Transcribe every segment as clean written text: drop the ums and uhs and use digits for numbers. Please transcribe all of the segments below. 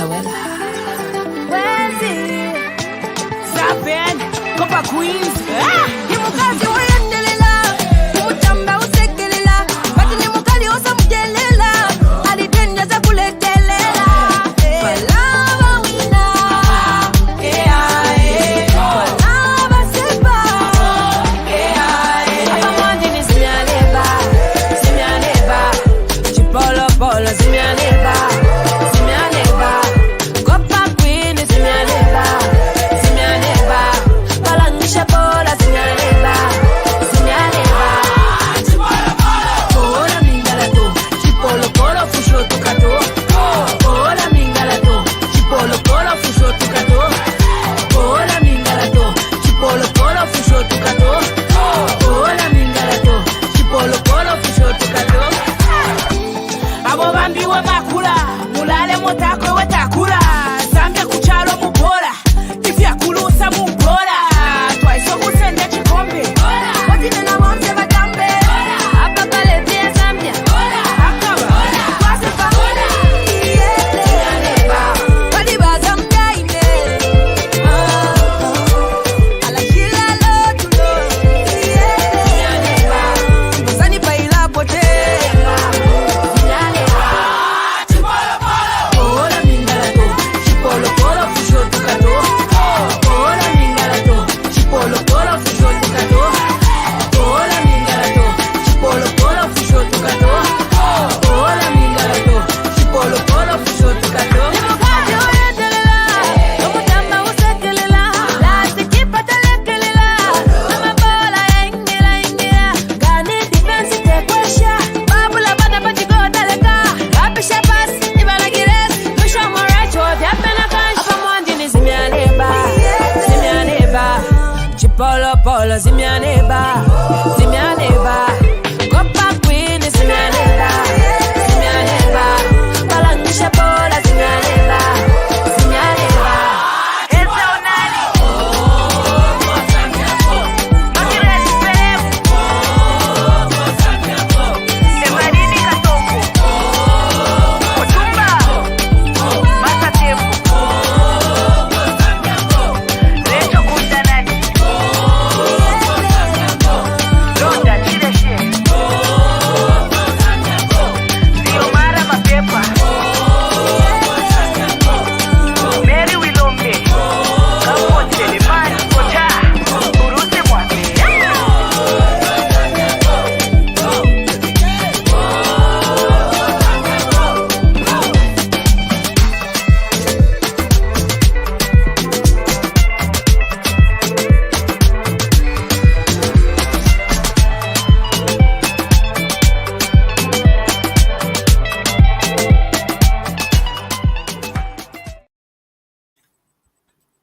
Tawela. Wenzi Saben Kopa Queens Kimukazi uyendelela Kimutamba usekelela Bati ni mukali osa mujelela Aditenya za kuletelela Lava wina Lava sepa Hapa mwandi ni zimianeba Zimianeba Chipolo polo zimianeba Polo zimianeba zimianeba Kopa Queen zimianeba zimianeba Balangisha bola zimianeba zimianeba Esa unani Makirezi perefu Emadini katoko Kutumba Matatefu Lecho kutanani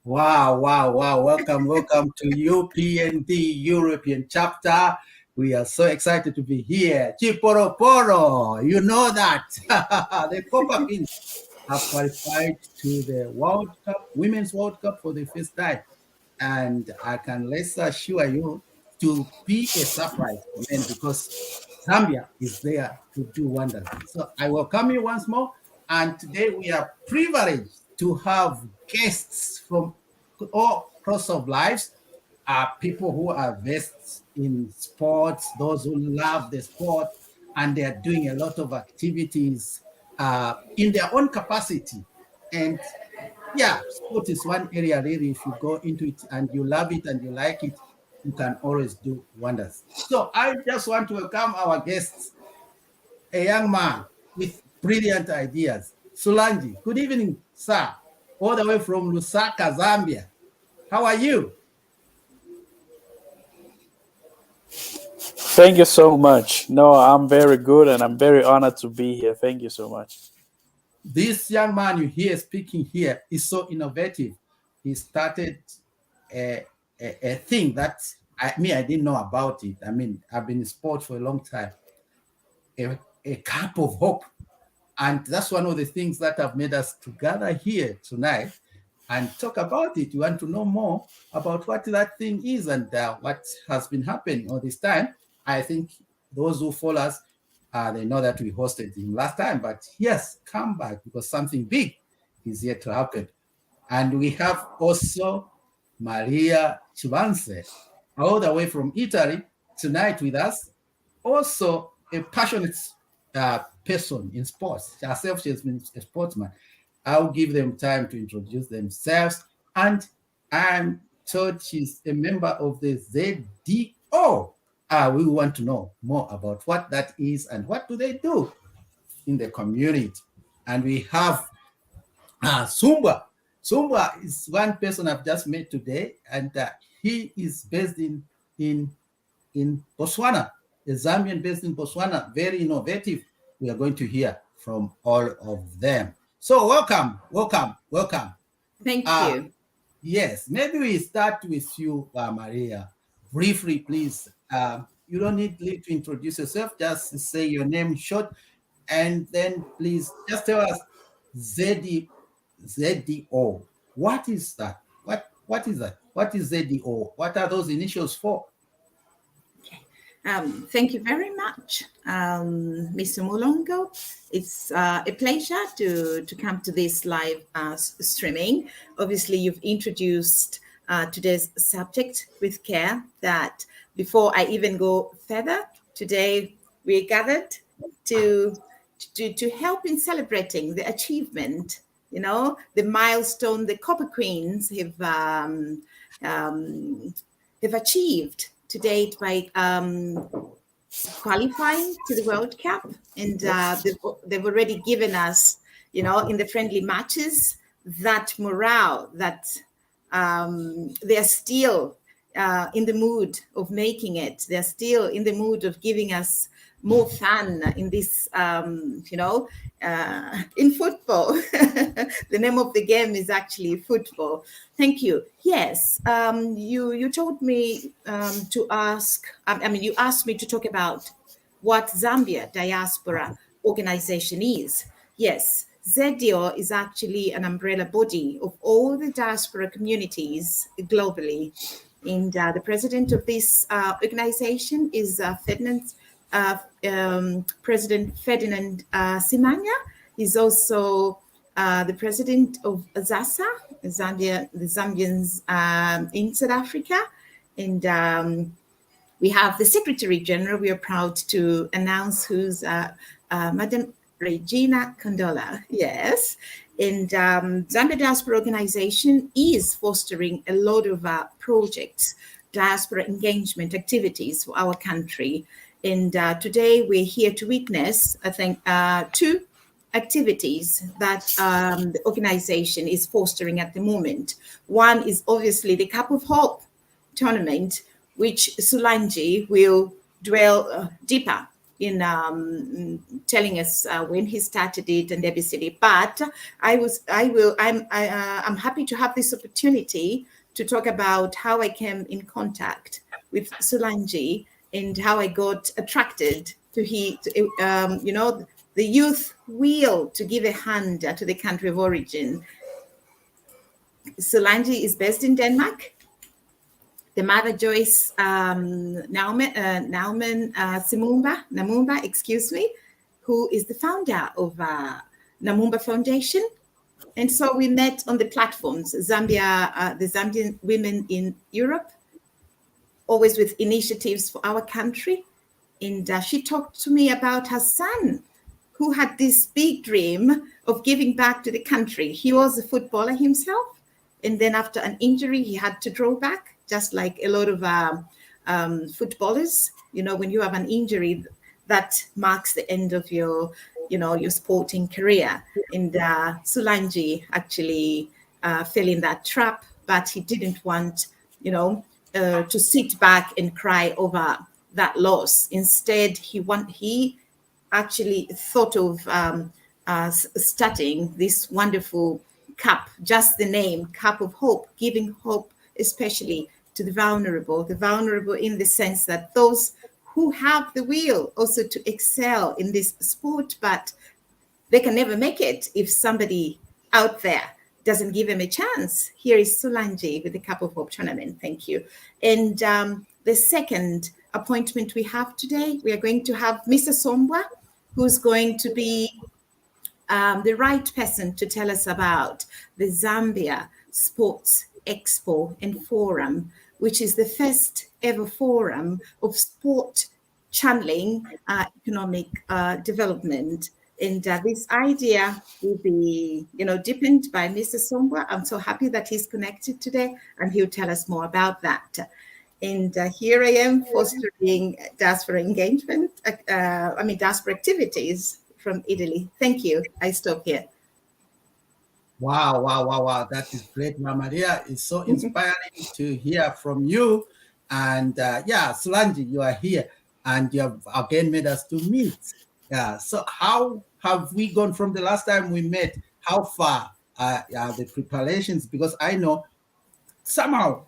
Wow. Welcome to UPND European chapter. We are so excited to be here. Chiporoporo, you know that. The Copa Queens have qualified to the World Cup, Women's World Cup for the first time. And I can let's assure you to be a surprise for men because Zambia is there to do wonders. So I welcome you once more. And today we are privileged to have guests from all across of lives, people who are versed in sports, those who love the sport, and they are doing a lot of activities in their own capacity. And yeah, sport is one area really, if you go into it and you love it and you like it, you can always do wonders. So I just want to welcome our guests, a young man with brilliant ideas. Sulanji, good evening, sir. All the way from Lusaka, Zambia. How are you? Thank you so much. No, I'm very good and I'm very honored to be here. Thank you so much. This young man you hear speaking here is so innovative. He started a thing that I didn't know about it. I mean, I've been in sport for a long time. A cup of hope. And that's one of the things that have made us to gather here tonight and talk about it. You want to know more about what that thing is and what has been happening all this time. I think those who follow us, they know that we hosted him last time, but yes, come back because something big is yet to happen. And we have also Maria CHIBANSA, all the way from Italy, tonight with us. Also a passionate person in sports. Herself, she has been a sportsman. I'll give them time to introduce themselves. And I'm told she's a member of the ZDO. We want to know more about what that is and what do they do in the community. And we have Sumba. Sumba is one person I've just met today, and he is based in Botswana, a Zambian based in Botswana, very innovative. We are going to hear from all of them. So welcome. Thank you. Yes, maybe we start with you, Maria. Briefly, please. You don't need to introduce yourself. Just say your name short, and then please just tell us ZDO. What is that? What is that? What is ZDO? What are those initials for? Thank you very much, Mr. Mulongo. It's a pleasure to come to this live streaming. Obviously, you've introduced today's subject with care. That before I even go further, today we're gathered to help in celebrating the achievement, the milestone the Copper Queens have achieved to date by qualifying to the World Cup, and they've already given us, in the friendly matches, that morale that they're still in the mood of making it. They're still in the mood of giving us more fun in this, in football. The name of the game is actually football. Thank you. Yes, you told me to ask, you asked me to talk about what Zambia Diaspora Organization is. Yes, ZDO is actually an umbrella body of all the diaspora communities globally. And the president of this organization is President Ferdinand Simanya. He's also the president of ZASA, the Zambians in South Africa. And we have the Secretary General. We are proud to announce who's Madam Regina Condola. Yes. And Zambia Diaspora Organization is fostering a lot of projects, diaspora engagement activities for our country. And today we're here to witness, I think, two activities that the organization is fostering at the moment. One is obviously the Cup of Hope tournament, which Sulanji will dwell deeper in telling us when he started it and everything. But I'm happy to have this opportunity to talk about how I came in contact with Sulanji and how I got attracted to the youth will to give a hand to the country of origin. Solange is based in Denmark. The mother, Joyce Namumba, who is the founder of Namumba Foundation. And so we met on the platforms, the Zambian women in Europe, always with initiatives for our country. And she talked to me about her son, who had this big dream of giving back to the country. He was a footballer himself. And then after an injury, he had to draw back, just like a lot of footballers. When you have an injury, that marks the end of your sporting career. And Sulanji actually fell in that trap, but he didn't want, to sit back and cry over that loss. Instead, he actually thought of starting this wonderful cup, just the name, Cup of Hope, giving hope, especially to the vulnerable in the sense that those who have the will also to excel in this sport, but they can never make it if somebody out there doesn't give them a chance. Here is Solange with the Cup of Hope tournament. Thank you. And the second appointment we have today, we are going to have Mr. Sombwa, who's going to be the right person to tell us about the Zambia Sports Expo and Forum, which is the first ever forum of sport channeling economic development. And this idea will be, deepened by Mr. Songwa. I'm so happy that he's connected today, and he'll tell us more about that. And here I am fostering diaspora engagement, diaspora activities from Italy. Thank you. I stop here. Wow, wow, wow, wow. That is great, Mama Maria. It's so inspiring to hear from you. And Solange, you are here and you have again made us to meet. Yeah. So how have we gone from the last time we met? How far are the preparations? Because I know somehow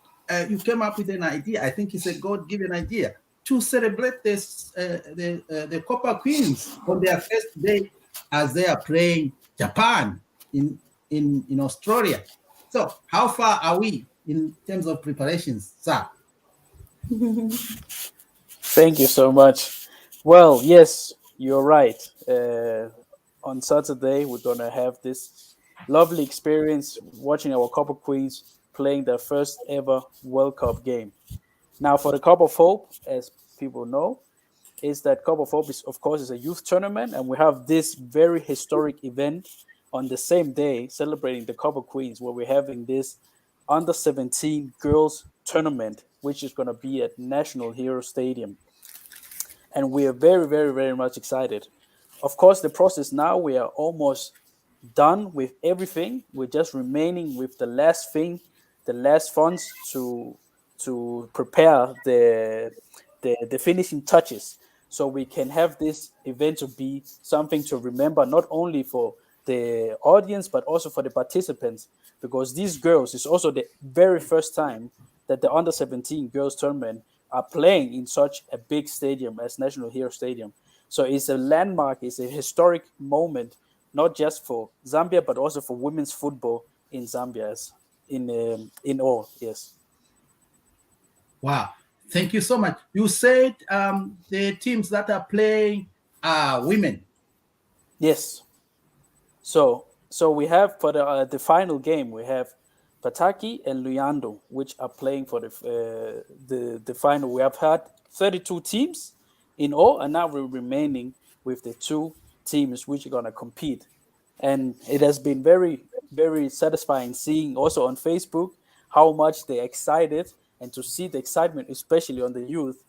you came up with an idea. I think it's a God-given idea to celebrate this the Copper Queens on their first day as they are playing Japan in Australia. So how far are we in terms of preparations, sir? Thank you so much. Well, yes, you're right. On Saturday, we're going to have this lovely experience watching our Copper Queens playing their first ever World Cup game. Now, for the Cup of Hope, as people know, is that Cup of Hope is, of course, is a youth tournament, and we have this very historic event on the same day celebrating the Copper Queens, where we're having this under 17 girls tournament, which is going to be at National Hero Stadium. And we are very, very, very much excited. Of course, the process now, we are almost done with everything. We're just remaining with the last thing, the last funds to prepare the finishing touches, so we can have this event to be something to remember, not only for the audience but also for the participants, because these girls is also the very first time that the under 17 girls tournament are playing in such a big stadium as National Hero Stadium. So it's a landmark, it's a historic moment, not just for Zambia but also for women's football in Zambia in all. Yes. Wow. Thank you so much. You said the teams that are playing are women. Yes. So we have for the final game, we have Pataki and Luyando, which are playing for the final. We have had 32 teams in all, and now we're remaining with the 2 teams which are going to compete. And it has been very, very satisfying seeing also on Facebook how much they're excited, and to see the excitement, especially on the youth,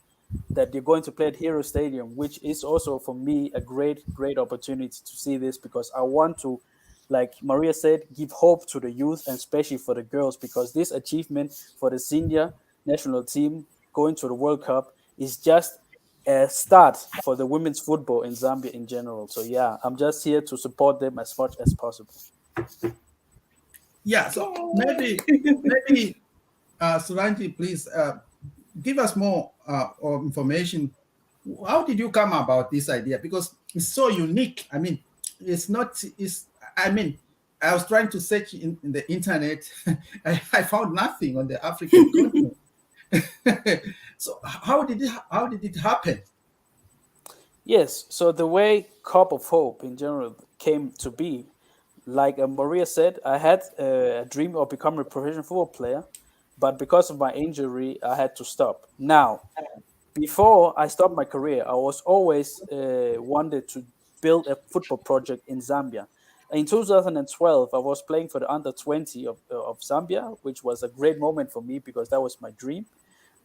that they're going to play at Hero Stadium, which is also for me a great, great opportunity to see this, because I want to, like Maria said, give hope to the youth and especially for the girls, because this achievement for the senior national team going to the World Cup is just a start for the women's football in Zambia in general. So yeah, I'm just here to support them as much as possible. Yeah, so maybe Solange, please give us more information. How did you come about this idea? Because it's so unique. I mean, it's not. It's. I mean, I was trying to search in the internet. I found nothing on the African continent. So how did it happen? Yes. So the way Cup of Hope in general came to be, like Maria said, I had a dream of becoming a professional football player, but because of my injury, I had to stop. Now, before I stopped my career, I was always wanted to build a football project in Zambia. In 2012, I was playing for the under 20 of Zambia, which was a great moment for me because that was my dream.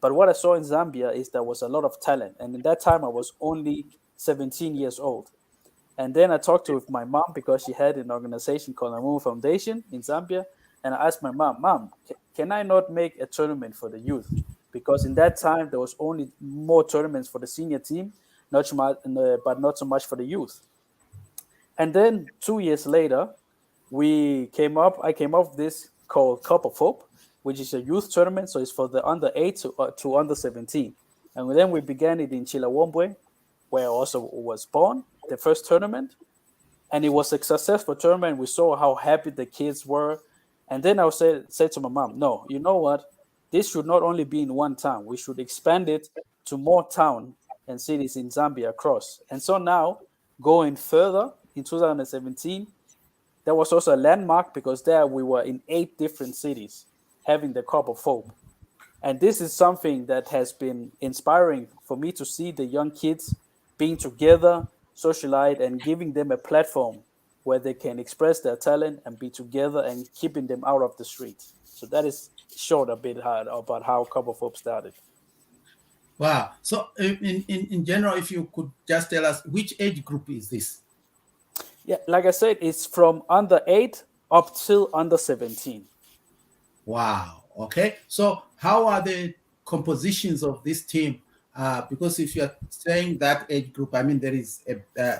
But what I saw in Zambia is there was a lot of talent. And in that time, I was only 17 years old. And then I talked to my mom because she had an organization called Amu Foundation in Zambia. And I asked my mom, can I not make a tournament for the youth? Because in that time, there was only more tournaments for the senior team, not so much, but not so much for the youth. And then 2 years later, I came up with this called Cup of Hope, which is a youth tournament. So it's for the under 8 to under 17. And then we began it in Chilawombwe, where I also was born, the first tournament. And it was a successful tournament. We saw how happy the kids were. And then I said to my mom, no, you know what? This should not only be in one town. We should expand it to more towns and cities in Zambia across. And so now, going further, in 2017, There was also a landmark because there we were in 8 different cities having the Cup of Hope. And this is something that has been inspiring for me to see the young kids being together, socialize, and giving them a platform where they can express their talent and be together and keeping them out of the streets. So that is short a bit hard about how Cup of Hope started. Wow. So in general, if you could just tell us which age group is this? Yeah, like I said, it's from under 8 up till under 17. Wow. Okay. So how are the compositions of this team? Because if you're saying that age group, I mean, there is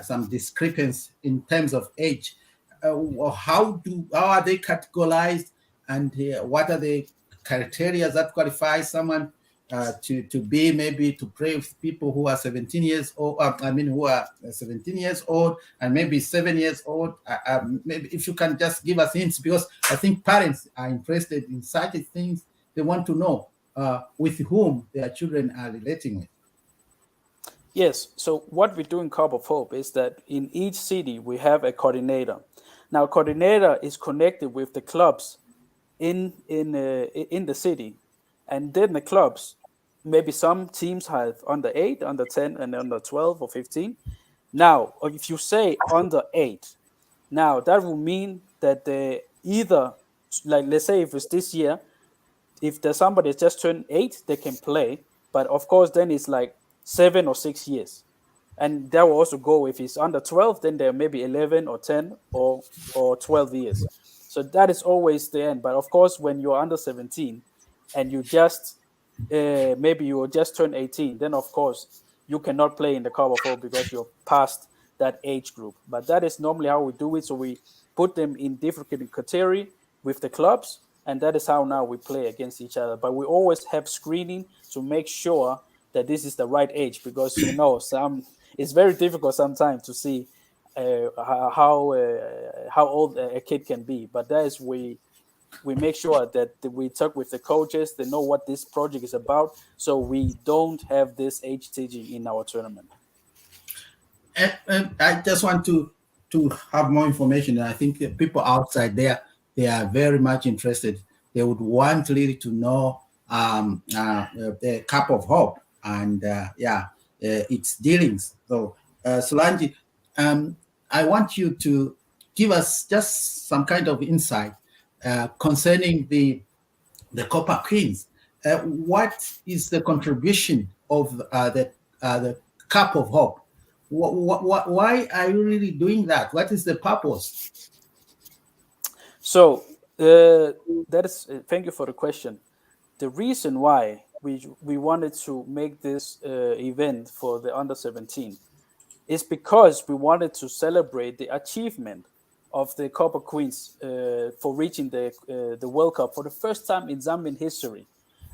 some discrepancy in terms of age. How are they categorized, and what are the criteria that qualify someone to be maybe to play with people who are 17 years old? Who are 17 years old and maybe 7 years old. Maybe if you can just give us hints, because I think parents are interested in such things. They want to know with whom their children are relating with. Yes. So what we do in Cup of Hope is that in each city we have a coordinator. Now, coordinator is connected with the clubs in the city, and then the clubs. Maybe some teams have under 8, under 10, and under 12 or 15. Now, if you say under 8, now that will mean that they either, like let's say if it's this year, if there's somebody that's just turned 8, they can play. But of course, then it's like 7 or 6 years. And that will also go if he's under 12, then there may be 11 or 10 or 12 years. So that is always the end. But of course, when you're under 17 and you just maybe you will just turn 18, then of course you cannot play in the Cup of Hope because you're past that age group. But that is normally how we do it. So we put them in different category with the clubs, and that is how now we play against each other. But we always have screening to make sure that this is the right age, because it's very difficult sometimes to see how old a kid can be. But that is we make sure that we talk with the coaches. They know what this project is about, so we don't have this age teaching in our tournament. And I just want to have more information. And I think the people outside there, they are very much interested. They would want really to know the Cup of Hope and its dealings. So Solange, I want you to give us just some kind of insight concerning the Copper Queens. What is the contribution of the Cup of Hope? Why are you really doing that? What is the purpose? So that is thank you for the question. The reason why we wanted to make this event for the under 17 is because we wanted to celebrate the achievement of the Copper Queens for reaching the World Cup for the first time in Zambian history,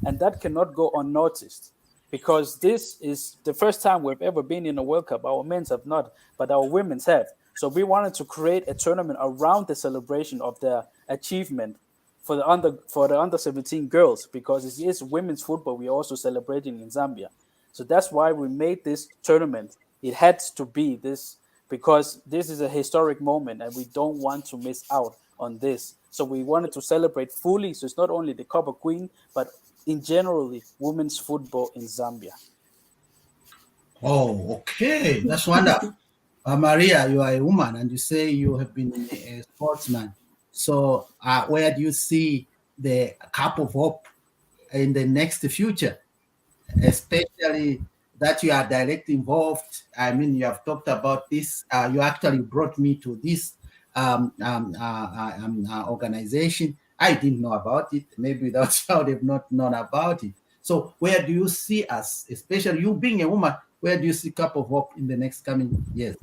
and that cannot go unnoticed, because this is the first time we've ever been in a World Cup. Our men's have not, but our women's have. So we wanted to create a tournament around the celebration of their achievement for the under 17 girls, because it is women's football we're also celebrating in Zambia. So that's why we made this tournament. It had to be this, because this is a historic moment and we don't want to miss out on this. So we wanted to celebrate fully. So it's not only the Copper Queen, but in generally women's football in Zambia. Oh, okay. That's wonderful. Maria, you are a woman and you say you have been a sportsman. So where do you see the Cup of Hope in the next future, especially that you are directly involved? I mean, you have talked about this. You actually brought me to this organization. I didn't know about it. Maybe that's how they've not known about it. So where do you see us, especially you being a woman, where do you see Cup of Hope in the next coming years?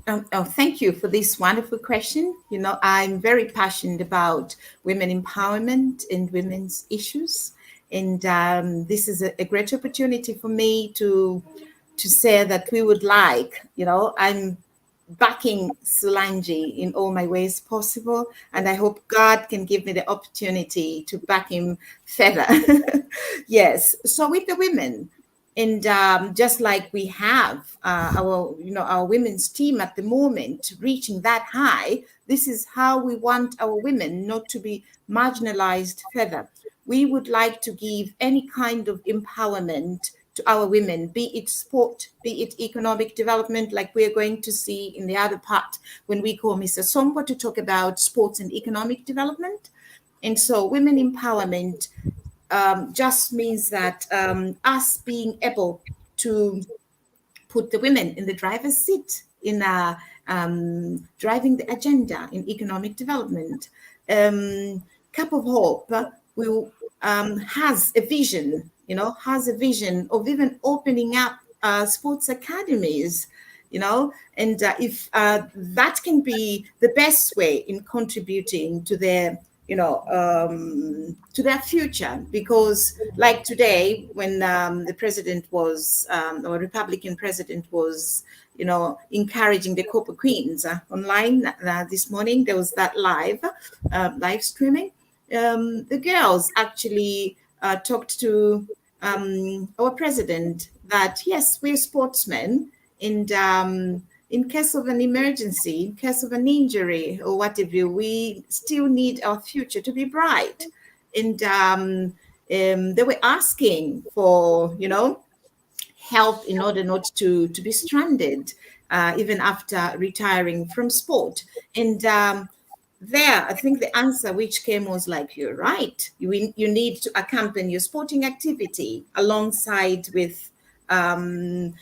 Thank you for this wonderful question. You know, I'm very passionate about women empowerment and women's issues. And this is a great opportunity for me to say that we would like, I'm backing Solange in all my ways possible. And I hope God can give me the opportunity to back him further. Yes. So with the women, And just like we have our women's team at the moment reaching that high, this is how we want our women not to be marginalized further. We would like to give any kind of empowerment to our women, be it sport, be it economic development, like we're going to see in the other part when we call Mr. Sombo to talk about sports and economic development. And so women empowerment just means that us being able to put the women in the driver's seat in driving the agenda in economic development. Cup of Hope will has a vision, of even opening up sports academies, and if that can be the best way in contributing to their to their future. Because like today when the president was or Republican president was encouraging the Copper Queens online this morning, there was that live streaming. The girls actually talked to our president that yes, we're sportsmen, and in case of an emergency, in case of an injury or whatever, we still need our future to be bright. And they were asking for, help in order not to be stranded, even after retiring from sport. And there, I think the answer which came was like, you're right. You need to accompany your sporting activity alongside with something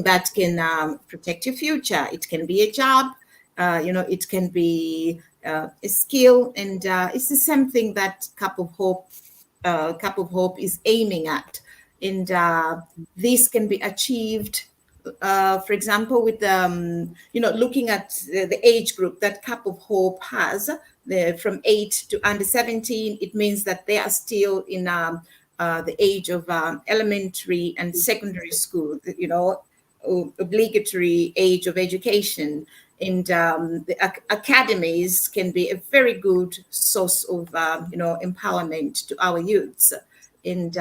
that can protect your future. It can be a job, it can be a skill, and it's the same thing that Cup of Hope is aiming at. And this can be achieved, for example, with looking at the age group that Cup of Hope has, from 8 to under 17. It means that they are still in the age of elementary and secondary school, obligatory age of education. And the academies can be a very good source of, empowerment to our youths. And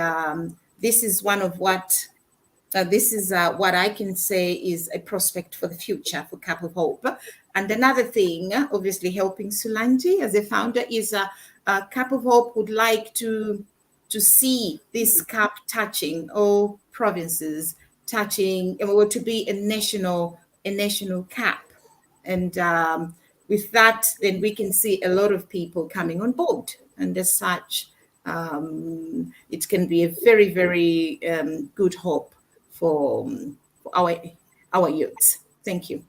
this is one of what I can say is a prospect for the future for Cup of Hope. And another thing, obviously helping Sulanji as a founder, is Cup of Hope would like to see this cup touching all provinces, or to be a national cup. And with that, then we can see a lot of people coming on board. And as such, it can be a very, very good hope for our youths. Thank you.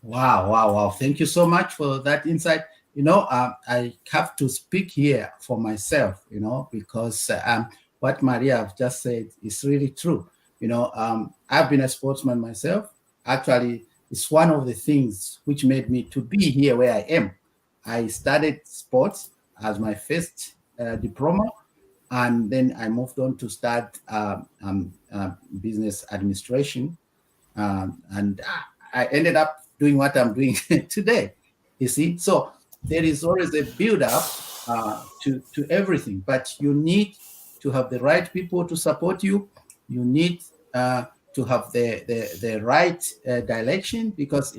Wow. Thank you so much for that insight. I have to speak here for myself, because what Maria have just said is really true. I've been a sportsman myself. Actually, it's one of the things which made me to be here where I am. I studied sports as my first diploma, and then I moved on to start business administration, and I ended up doing what I'm doing today. You see, so there is always a build-up to everything, but you need to have the right people to support you. You need to have the right direction, because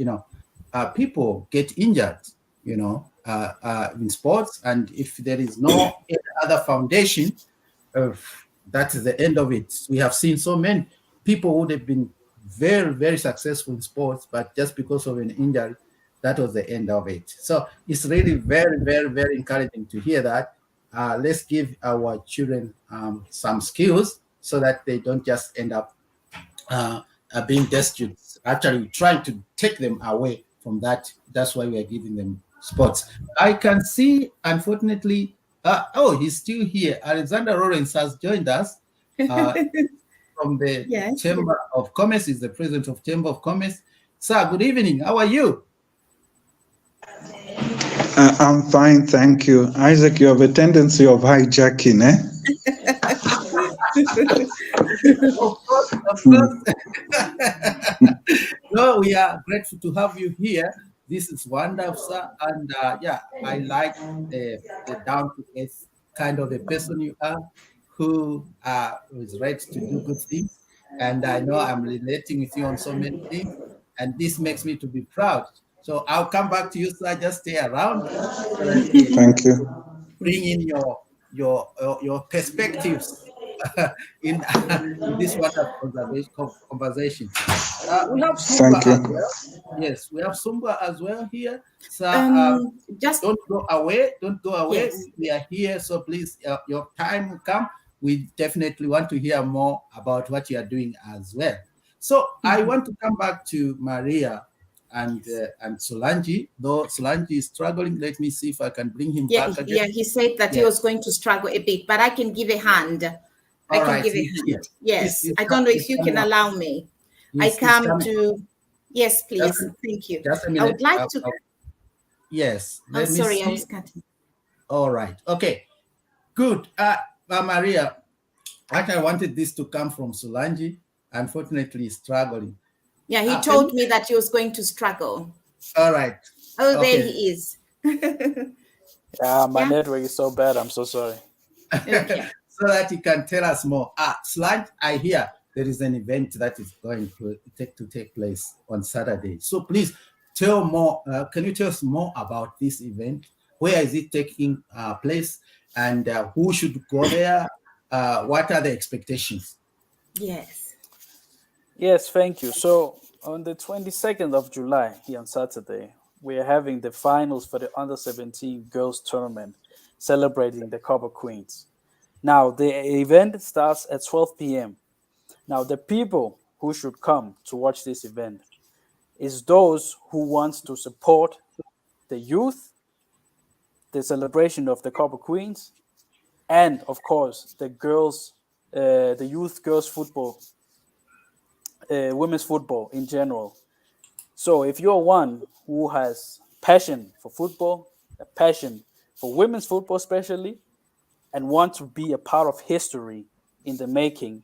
people get injured, in sports, and if there is no other foundation, that is the end of it. We have seen so many people would have been very, very successful in sports, but just because of an injury, that was the end of it. So it's really very, very, very encouraging to hear that. Let's give our children some skills so that they don't just end up being destitute. Actually, trying to take them away from that. That's why we are giving them sports. I can see, unfortunately, he's still here. Alexander Lawrence has joined us from the Yes. Chamber of Commerce. He's the president of Chamber of Commerce. Sir, good evening. How are you? I'm fine, thank you. Isaac, you have a tendency of hijacking, eh? Of course. No, we are grateful to have you here. This is wonderful, sir. And I like the down-to-earth kind of a person you are, who is ready to do good things. And I know I'm relating with you on so many things. And this makes me to be proud. So I'll come back to you, sir. Just stay around so that Thank you. bring in your perspectives in in this wonderful conversation. We have Sumba Thank you. as well. Yes, we have Sumba as well here. So Just don't go away. Don't go away. yes. We are here, so please, your time will come. We definitely want to hear more about what you are doing as well. So I want to come back to Maria and Solange. Though Solange is struggling, let me see if I can bring him Yeah, back again. he said that he Yes. was going to struggle a bit, but I can give a hand. I All can right, give a he's here. hand. Yes. He's I don't know if he's you can coming up. allow me. I He's come coming. to yes, please. Just- Thank you. Just a I minute. would like to Yes, oh let me sorry, I see. was cutting. All right. Okay. Good. Maria, I wanted this to come from Solange. Unfortunately, he's struggling. Yeah, he can told you- me that he was going to struggle. All right. Oh, there Okay. he is. Yeah, my Yeah. network is so bad. I'm so sorry. Okay. So that you can tell us more. Solange, I hear there is an event that is going to take place on Saturday. So please tell more. Can you tell us more about this event? Where is it taking place? And who should go there? What are the expectations? Yes. Yes, thank you. So on the 22nd of July, here on Saturday, we are having the finals for the under 17 girls tournament, celebrating the Copper Queens. Now the event starts at 12 p.m. Now the people who should come to watch this event is those who want to support the youth, the celebration of the Copper Queens, and of course the girls, the youth girls football, women's football in general. So if you're one who has passion for football, a passion for women's football especially, and want to be a part of history in the making,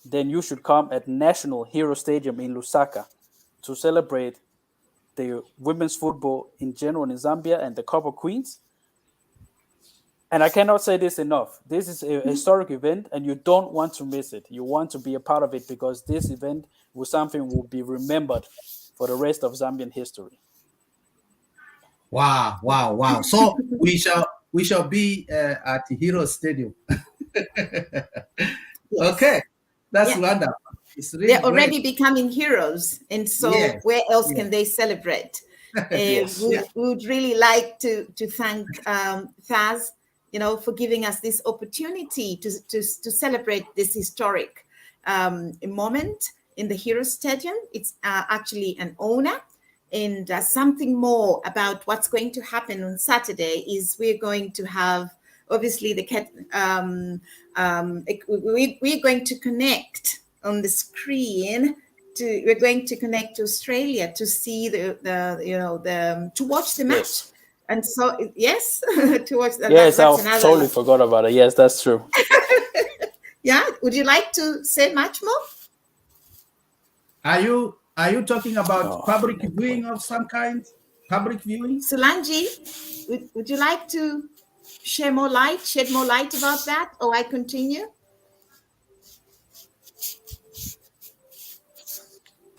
then you should come at National Hero Stadium in Lusaka to celebrate the women's football in general in Zambia and the Copper Queens. And I cannot say this enough. This is a historic event, and you don't want to miss it. You want to be a part of it because this event will be remembered for the rest of Zambian history. Wow, wow, wow. So we shall be at Hero Stadium. Yes. Okay, that's Yeah. wonderful. It's really They're already great. becoming heroes, and so Yes, where else yes. can they celebrate? Yes. We would really like to thank Thaz, for giving us this opportunity to celebrate this historic moment in the Hero Stadium. It's actually an honor. And something more about what's going to happen on Saturday is we're going to have, obviously, we're going to connect on the screen. We're going to connect to Australia to see to watch the match. Yes. And so, yes, to watch the Yes, I that's another. totally forgot about it. Yes, that's true. Yeah. Would you like to say much more? Are you talking about No, public no viewing point. of some kind? Public viewing? Solange, would you like to shed more light about that, or I continue?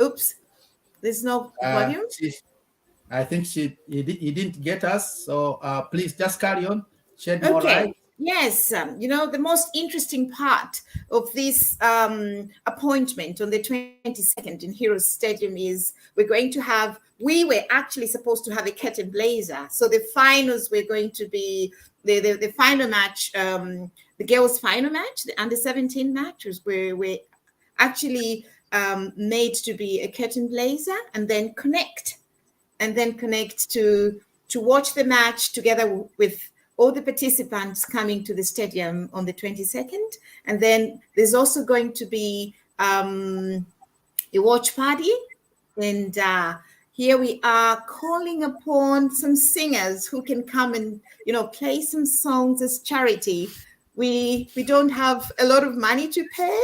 Oops, there's no volume. I think he didn't get us. So please just carry on. Shed more Okay. light. Yes, the most interesting part of this appointment on the 22nd in Heroes Stadium is we were actually supposed to have a curtain blazer. So the finals were going to be the final match, the girls' final match, the under 17 matches were actually made to be a curtain blazer and then connect to watch the match together with all the participants coming to the stadium on the 22nd. And then there's also going to be a watch party. And here we are calling upon some singers who can come and, play some songs as charity. We don't have a lot of money to pay,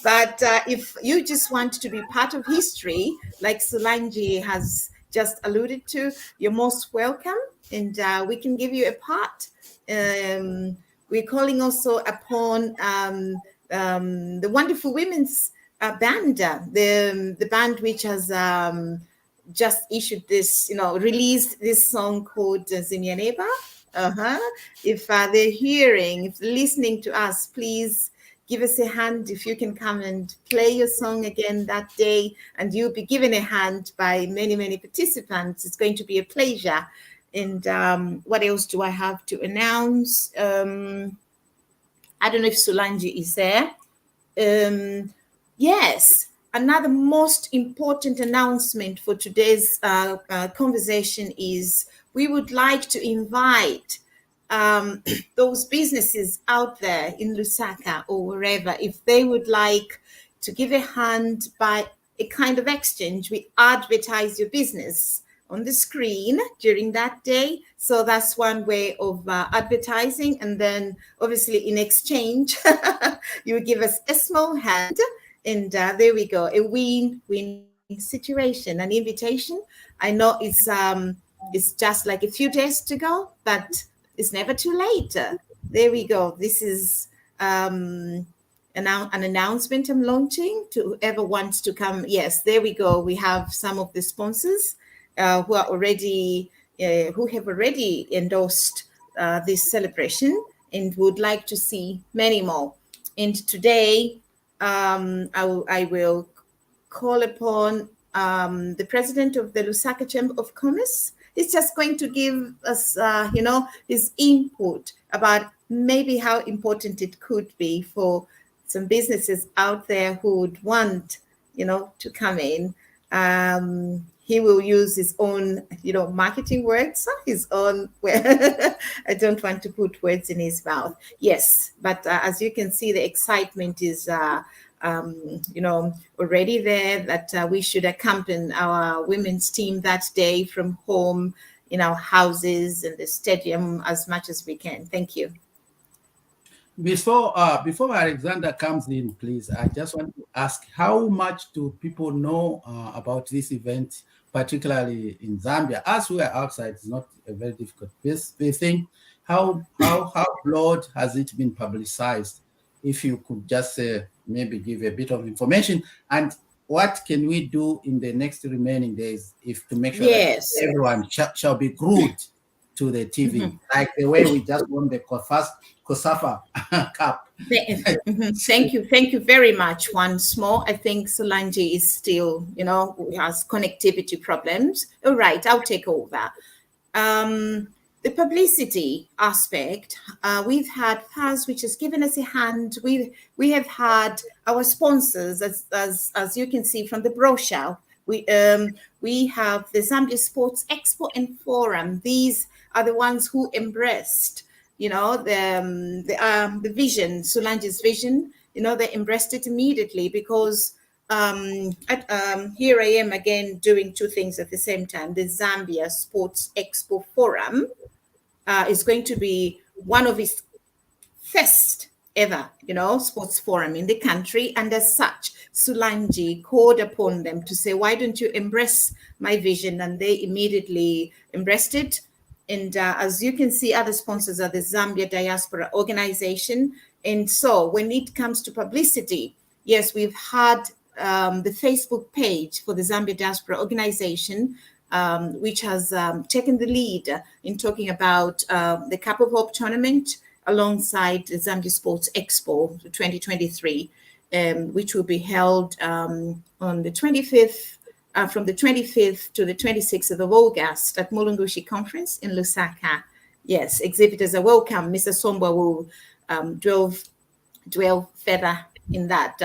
but if you just want to be part of history, like Solange has just alluded to, you're most welcome. And we can give you a part we're calling also upon the wonderful women's band, the band which has just issued this, released this song called Zimyaneba. If they're hearing, if they're listening to us, please give us a hand if you can come and play your song again that day, and you'll be given a hand by many, many participants. It's going to be a pleasure. And what else do I have to announce? I don't know if Solange is there. Yes, another most important announcement for today's conversation is we would like to invite those businesses out there in Lusaka or wherever, if they would like to give a hand by a kind of exchange, we advertise your business on the screen during that day. So that's one way of advertising. And then obviously in exchange, you give us a small hand, and there we go, a win-win situation, an invitation. I know it's just like a few days to go, but it's never too late. There we go. This is an announcement I'm launching to whoever wants to come. Yes, there we go. We have some of the sponsors who have already endorsed this celebration and would like to see many more. And today, I will call upon the president of the Lusaka Chamber of Commerce. He's just going to give us, his input about maybe how important it could be for some businesses out there who would want, to come in. He will use his own, marketing words, his own. I don't want to put words in his mouth. Yes, but as you can see, the excitement is, already there, that we should accompany our women's team that day from home, in our houses, in the stadium, as much as we can. Thank you. Before Alexander comes in, please, I just want to ask, how much do people know about this event, particularly in Zambia? As we are outside, it's not a very difficult thing. How broad has it been publicized? If you could just maybe give a bit of information, and what can we do in the next remaining days to make sure that everyone shall be glued to the TV, like the way we just won the COSAFA Cup. Thank you very much once more. I think Solange is still, has connectivity problems. All right, I'll take over. The publicity aspect, we've had FAS, which has given us a hand. We have had our sponsors, as you can see from the brochure. We have the Zambia Sports Expo and Forum. These are the ones who embraced, the vision, Solange's vision. They embraced it immediately because here I am again doing two things at the same time. The Zambia Sports Expo Forum is going to be one of its first ever, sports forum in the country. And as such, Solange called upon them to say, why don't you embrace my vision? And they immediately embraced it. And as you can see, other sponsors are the Zambia Diaspora Organization. And so when it comes to publicity, yes, we've had the Facebook page for the Zambia Diaspora Organization, which has taken the lead in talking about the Cup of Hope tournament alongside the Zambia Sports Expo 2023, which will be held on the 25th, from the 25th to the 26th of August at Mulungushi Conference in Lusaka. Yes, exhibitors are welcome. Mr. Somba will dwell further in that.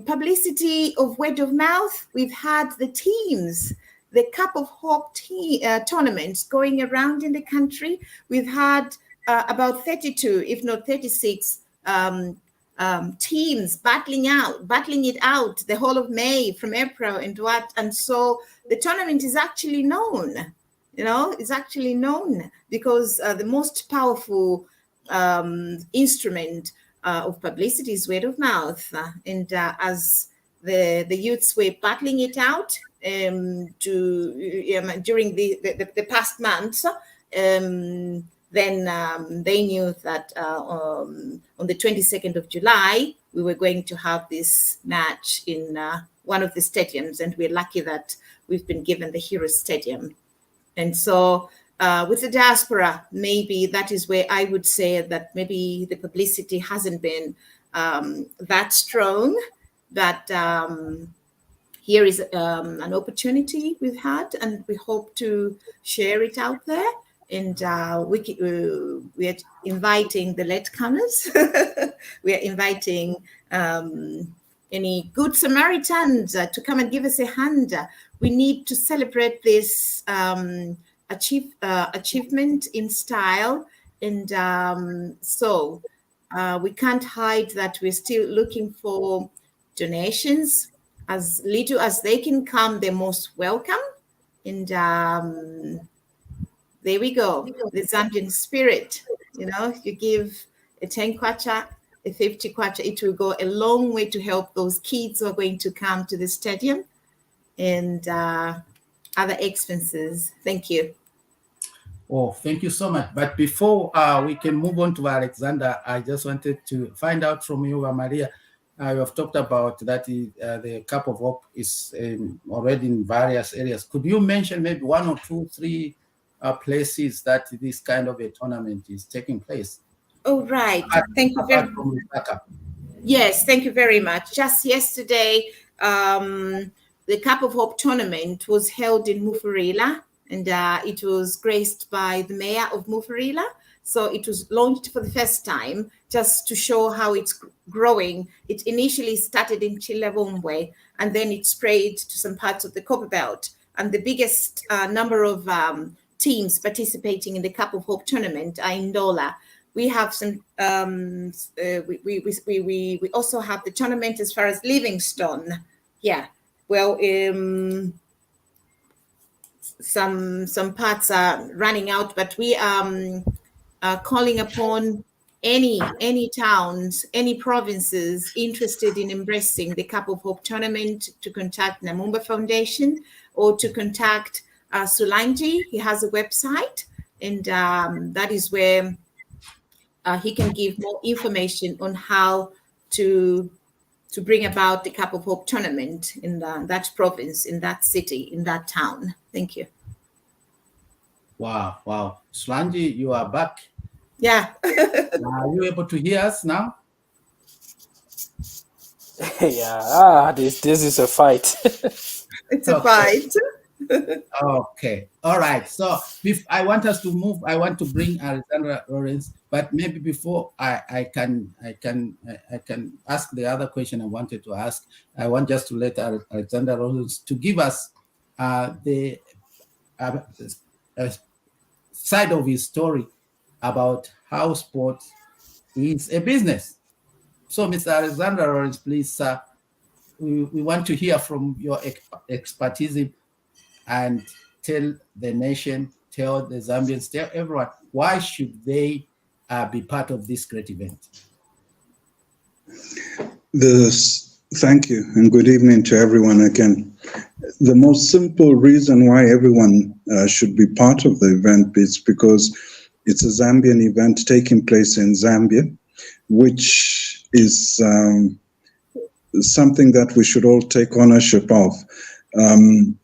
Publicity of word of mouth, we've had the teams, the Cup of Hope tournaments going around in the country. We've had about 32, if not 36, teams battling it out the whole of May from April and what. And so the tournament is actually known, it's actually known because the most powerful instrument of publicity is word of mouth. And as the youths were battling it out during the past months, then they knew that on the 22nd of July, we were going to have this match in one of the stadiums, and we're lucky that we've been given the Hero Stadium. And so with the diaspora, maybe that is where I would say that maybe the publicity hasn't been that strong, but here is an opportunity we've had, and we hope to share it out there. And we are inviting the latecomers. We are inviting any good Samaritans to come and give us a hand. We need to celebrate this achievement in style. And so we can't hide that we're still looking for donations. As little as they can come, they're most welcome. And there we go, the Zambian spirit. You know, you give a 10 kwacha, a 50 kwacha, it will go a long way to help those kids who are going to come to the stadium and other expenses. Thank you. Oh, thank you so much. But before we can move on to Alexander, I just wanted to find out from you, Maria. You have talked about that the Cup of Hope is already in various areas. Could you mention maybe 1 or 2, 3 places that this kind of a tournament is taking place? Oh, right. Thank you very much. Yes, thank you very much. Just yesterday, the Cup of Hope tournament was held in Mufurila, and it was graced by the mayor of Mufurila. So it was launched for the first time just to show how it's growing. It initially started in Chilevombwe, and then it spread to some parts of the Copperbelt. And the biggest number of teams participating in the Cup of Hope tournament are in Ndola. We have some. We also have the tournament as far as Livingstone. Yeah. Well, some parts are running out, but we are calling upon any towns, any provinces interested in embracing the Cup of Hope tournament to contact Namumba Foundation or to contact Sulanji. He has a website, and that is where he can give more information on how to bring about the Cup of Hope tournament in that province, in that city, in that town. Thank you. Wow, wow. Sulanji, you are back. Yeah. Are you able to hear us now? Yeah, this is a fight. It's a fight. Okay, all right. So if I want us to move, I want to bring Alexandra Lawrence, but maybe before I can ask the other question I wanted to ask. I want just to let Alexandra Lawrence to give us the side of his story about how sports is a business. So, Mr. Alexander Lawrence, please, we want to hear from your expertise and tell the nation, tell the Zambians, tell everyone, why should they be part of this great event? Thank you, and good evening to everyone again. The most simple reason why everyone should be part of the event is because it's a Zambian event taking place in Zambia, which is something that we should all take ownership of.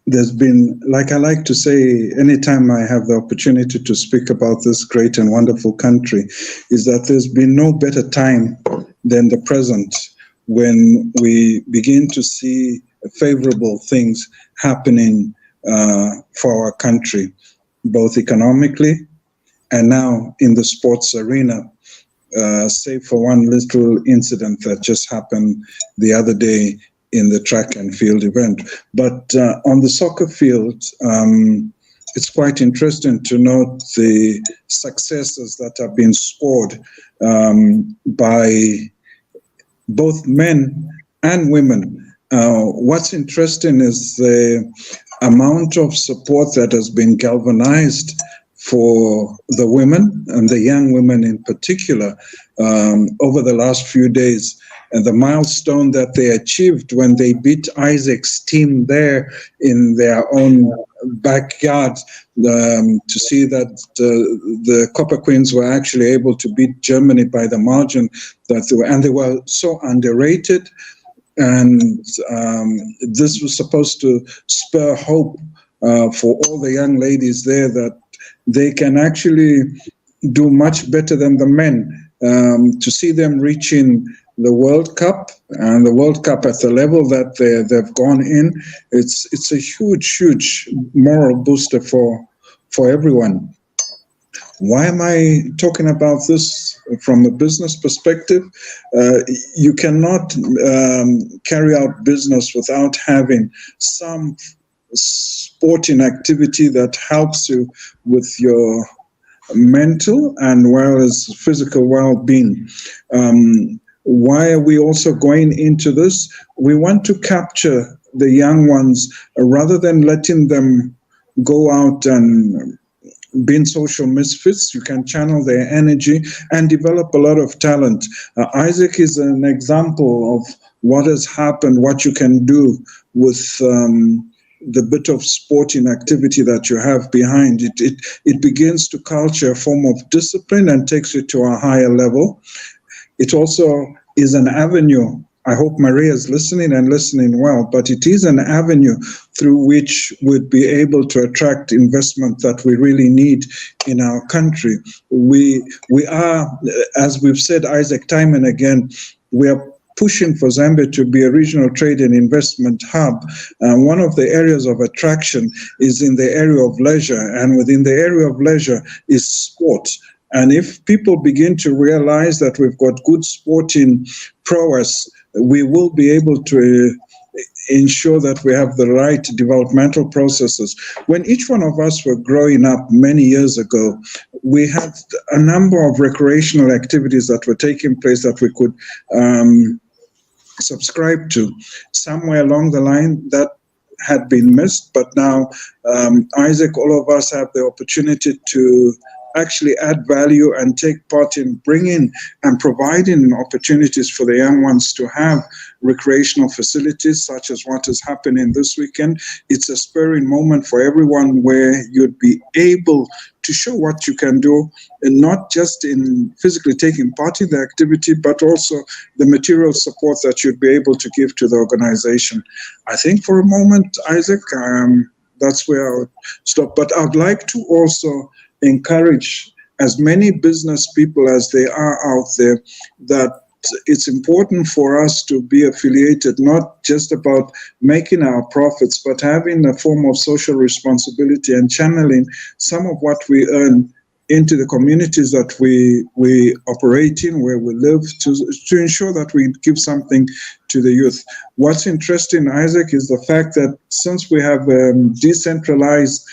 There's been, like I like to say, anytime I have the opportunity to speak about this great and wonderful country, is that there's been no better time than the present when we begin to see favorable things happening for our country, both economically and now in the sports arena, save for one little incident that just happened the other day in the track and field event. But on the soccer field, it's quite interesting to note the successes that have been scored by both men and women. What's interesting is the amount of support that has been galvanized for the women, and the young women in particular, over the last few days, and the milestone that they achieved when they beat Isaac's team there in their own backyard to see that the Copper Queens were actually able to beat Germany by the margin that they were, and they were so underrated. And this was supposed to spur hope for all the young ladies there that they can actually do much better than the men. To see them reaching the World Cup and the World Cup at the level that they've gone in, it's a huge moral booster for everyone. Why am I talking about this from a business perspective? You cannot carry out business without having some sporting activity that helps you with your mental and well as physical well-being. Why are we also going into this? We want to capture the young ones rather than letting them go out and being social misfits. You can channel their energy and develop a lot of talent. Isaac is an example of what has happened, what you can do with the bit of sporting activity that you have behind it. It begins to culture a form of discipline and takes it to a higher level. It also is an avenue. I hope Maria is listening and listening well, but it is an avenue through which we'd be able to attract investment that we really need in our country. We are, as we've said, Isaac, time and again, we are pushing for Zambia to be a regional trade and investment hub. One of the areas of attraction is in the area of leisure, and within the area of leisure is sport. And if people begin to realize that we've got good sporting prowess, we will be able to ensure that we have the right developmental processes. When each one of us were growing up many years ago, we had a number of recreational activities that were taking place that we could subscribe to. Somewhere along the line, that had been missed, but now, Isaac, all of us have the opportunity to actually add value and take part in bringing and providing opportunities for the young ones to have recreational facilities such as what is happening this weekend. It's a spurring moment for everyone where you'd be able to show what you can do, and not just in physically taking part in the activity, but also the material support that you'd be able to give to the organization. I think for a moment, Isaac, that's where I'll stop. But I'd like to also encourage as many business people as they are out there that it's important for us to be affiliated, not just about making our profits, but having a form of social responsibility and channeling some of what we earn into the communities that we operate in, where we live, to ensure that we give something to the youth. What's interesting, Isaac, is the fact that since we have a decentralized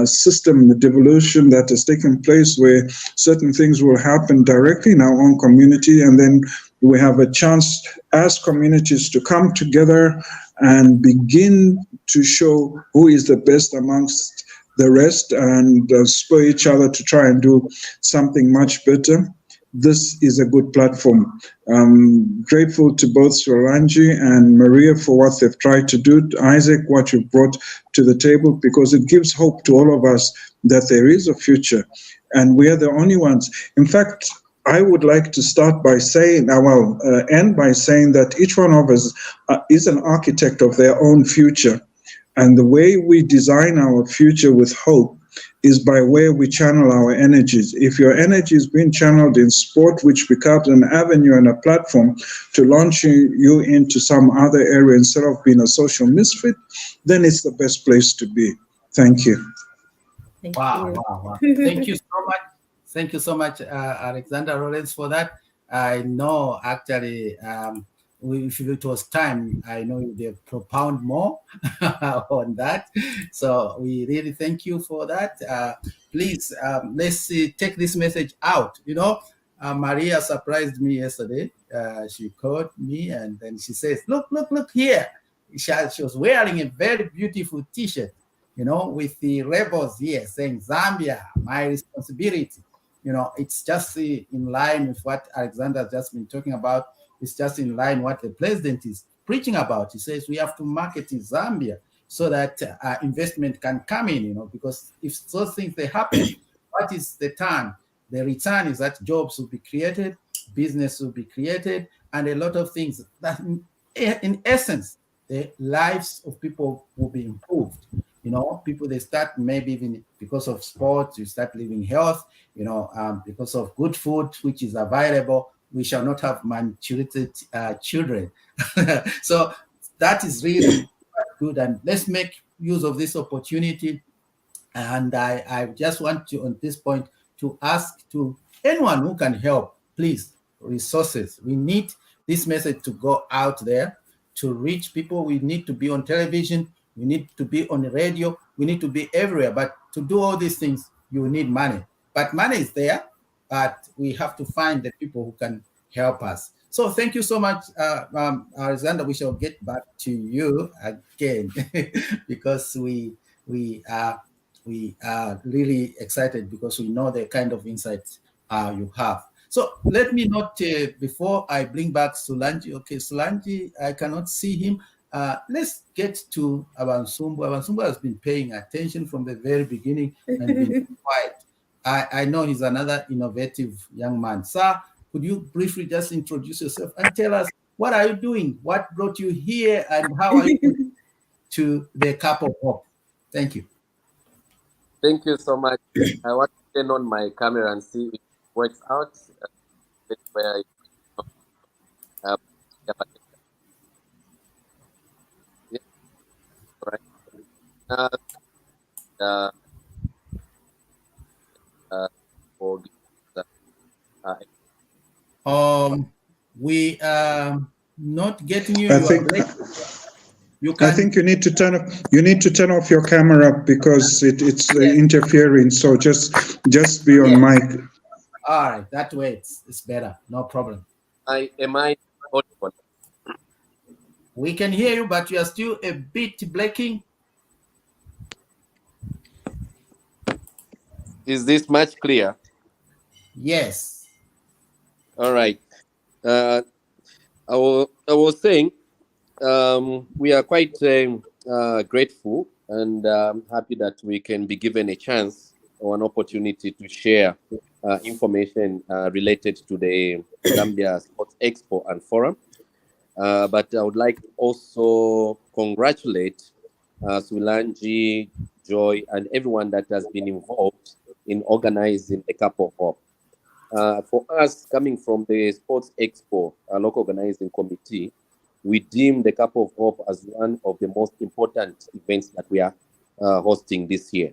system devolution that has taken place, where certain things will happen directly in our own community, and then we have a chance as communities to come together and begin to show who is the best amongst the rest and spur each other to try and do something much better. This is a good platform. I'm grateful to both Solange and Maria for what they've tried to do. Isaac, what you've brought to the table, because it gives hope to all of us that there is a future and we are the only ones. In fact, I would like to start by saying, end by saying that each one of us is an architect of their own future. And the way we design our future with hope is by where we channel our energies. If your energy is being channeled in sport, which becomes an avenue and a platform to launch you into some other area instead of being a social misfit, then it's the best place to be. Thank you. Wow. Thank you so much. Thank you so much, Alexander Rollins, for that. I know actually, if it was time, I know they propound more on that. So we really thank you for that. Please, let's take this message out. You know, Maria surprised me yesterday. She called me and then she says, look here. She was wearing a very beautiful T-shirt, you know, with the rebels here saying, Zambia, my responsibility. You know, it's just in line with what Alexander has just been talking about. It's just in line what the president is preaching about. He says we have to market in Zambia. so that investment can come in, because if those things they happen, what is the turn? The return is that jobs will be created, business will be created, and a lot of things that in essence, the lives of people will be improved. People, they start, maybe even because of sports, you start living health, because of good food, which is available. We shall not have malnutrited children. So that is really good. And let's make use of this opportunity. And I just want to, on this point, to ask to anyone who can help, please, resources. We need this message to go out there to reach people. We need to be on television. We need to be on the radio. We need to be everywhere. But to do all these things, you need money. But money is there, but we have to find the people who can help us. So thank you so much, Alexander. We shall get back to you again because we are really excited because we know the kind of insights you have. So let me not, before I bring back Sulanji. Okay, Sulanji, I cannot see him. Let's get to Abansumbu. Abansumbu has been paying attention from the very beginning and been quiet. I know he's another innovative young man. Sir, could you briefly just introduce yourself and tell us what are you doing? What brought you here and how are you to the Cup of Hope? Thank you. Thank you so much. I want to turn on my camera and see if it works out. Where yeah, right. We are not getting you. I think you need to turn off. You need to turn off your camera because it's interfering. So just be on mic. All right, that way it's better. No problem. Am I audible? We can hear you, but you are still a bit breaking. Is this much clearer? Yes. All right. I was saying we are quite grateful and happy that we can be given a chance or an opportunity to share information related to the Zambia Sports Expo and Forum. But I would like to also congratulate Sulanji, Joy, and everyone that has been involved in organizing the Cup of Hope. For us, coming from the Sports Expo, local organizing committee, we deem the Cup of Hope as one of the most important events that we are hosting this year.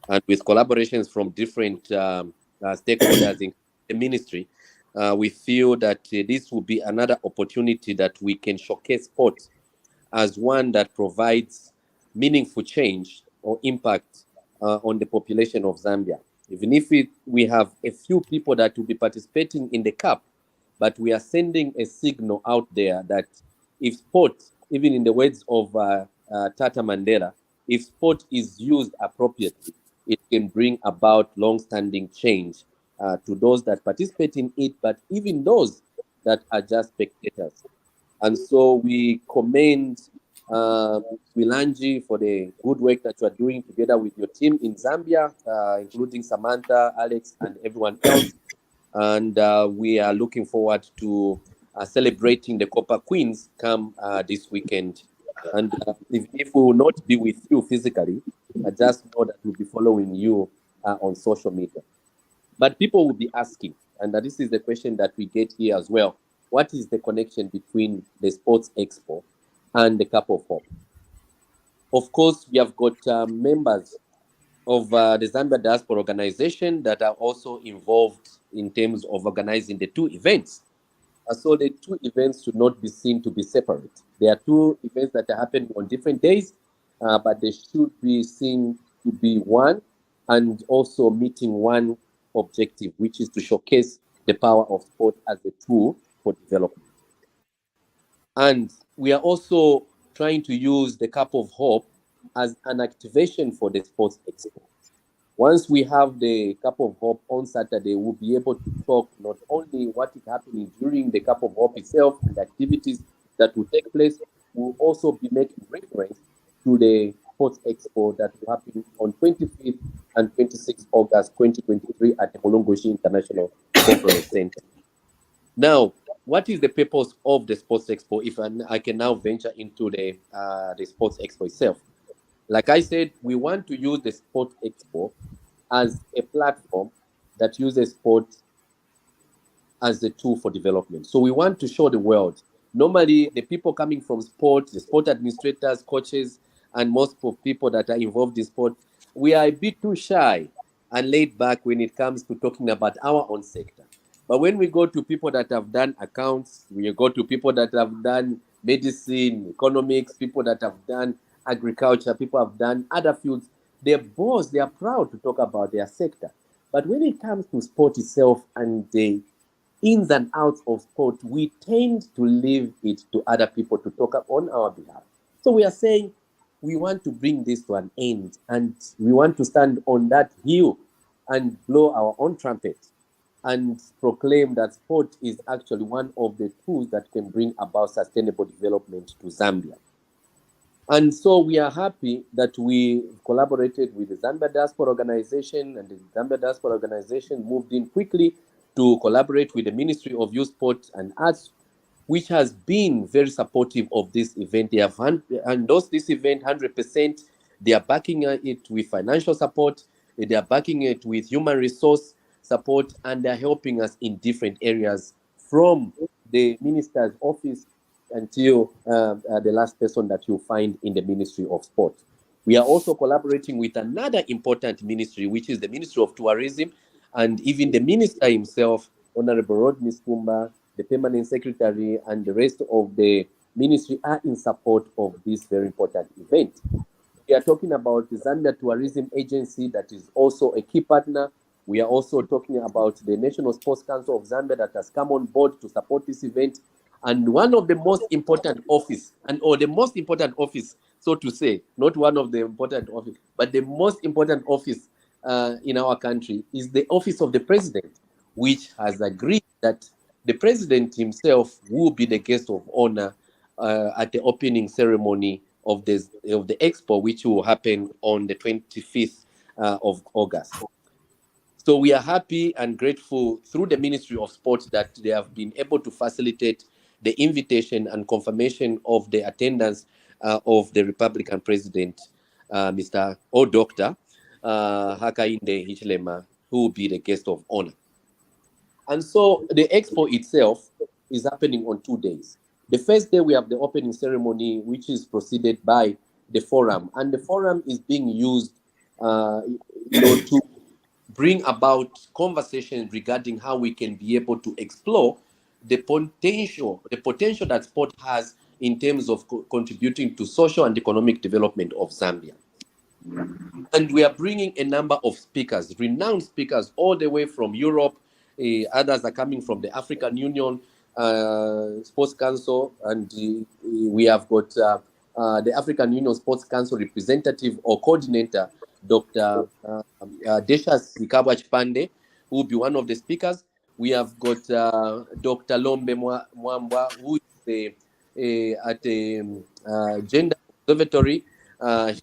And with collaborations from different stakeholders in the ministry, we feel that this will be another opportunity that we can showcase sport as one that provides meaningful change or impact on the population of Zambia. Even if we have a few people that will be participating in the Cup, but we are sending a signal out there that if sport, even in the words of Tata Mandela, if sport is used appropriately, it can bring about long-standing change to those that participate in it, but even those that are just spectators. And so we commend Wilanji for the good work that you are doing together with your team in Zambia, including Samantha, Alex, and everyone else. And we are looking forward to celebrating the Copper Queens come this weekend. And if we will not be with you physically, just know that we'll be following you on social media. But people will be asking, and this is the question that we get here as well, what is the connection between the Sports Expo and the Cup of Hope? Of course, we have got members of the Zambia Diaspora Organization that are also involved in terms of organizing the two events. So the two events should not be seen to be separate. There are two events that are happening on different days, but they should be seen to be one and also meeting one objective, which is to showcase the power of sport as a tool for development. And we are also trying to use the Cup of Hope as an activation for the Sports Expo. Once we have the Cup of Hope on Saturday, we'll be able to talk not only what is happening during the Cup of Hope itself and the activities that will take place, we'll also be making reference to the Sports Expo that will happen on 25th and 26th August 2023 at the Molongoshi International Conference Center. Now, what is the purpose of the Sports Expo? If I can now venture into the Sports Expo itself. Like I said, we want to use the Sports Expo as a platform that uses sport as a tool for development. So we want to show the world. Normally, the people coming from sport, the sport administrators, coaches, and most of people that are involved in sport, we are a bit too shy and laid back when it comes to talking about our own sector. But when we go to people that have done accounts, we go to people that have done medicine, economics, people that have done agriculture, people have done other fields, they're boss, they are proud to talk about their sector. But when it comes to sport itself and the ins and outs of sport, we tend to leave it to other people to talk on our behalf. So we are saying we want to bring this to an end, and we want to stand on that hill and blow our own trumpet and proclaim that sport is actually one of the tools that can bring about sustainable development to Zambia. And so we are happy that we collaborated with the Zambia Diaspora Organization, and the Zambia Diaspora Organization moved in quickly to collaborate with the Ministry of Youth, Sport and Arts, which has been very supportive of this event. They have endorsed this event 100%. They are backing it with financial support. They are backing it with human resource support, and they're helping us in different areas from the minister's office until the last person that you find in the Ministry of Sport. We are also collaborating with another important ministry, which is the Ministry of Tourism, and even the minister himself, Honorable Rodney Skumba, the permanent secretary, and the rest of the ministry are in support of this very important event. We are talking about the Zambia Tourism Agency, that is also a key partner. We are also talking about the National Sports Council of Zambia that has come on board to support this event. And one of the most important office, the most important office, so to say, not one of the important office, but the most important office in our country is the Office of the President, which has agreed that the President himself will be the guest of honor at the opening ceremony of the Expo, which will happen on the 25th of August. So we are happy and grateful through the Ministry of Sport that they have been able to facilitate the invitation and confirmation of the attendance of the Republican President, Mr. or Dr. Hakainde Hichilema, who will be the guest of honor. And so the Expo itself is happening on 2 days. The first day we have the opening ceremony, which is preceded by the forum, and the forum is being used, to bring about conversations regarding how we can be able to explore the potential that sport has in terms of contributing to social and economic development of Zambia. And we are bringing a number of speakers, renowned speakers, all the way from Europe. Others are coming from the African Union Sports Council, and we have got the African Union Sports Council representative or coordinator, Dr. Deshas Sikabwa Chipande, who will be one of the speakers. We have got Dr. Lombe Mwamba, who is at the Gender Observatory.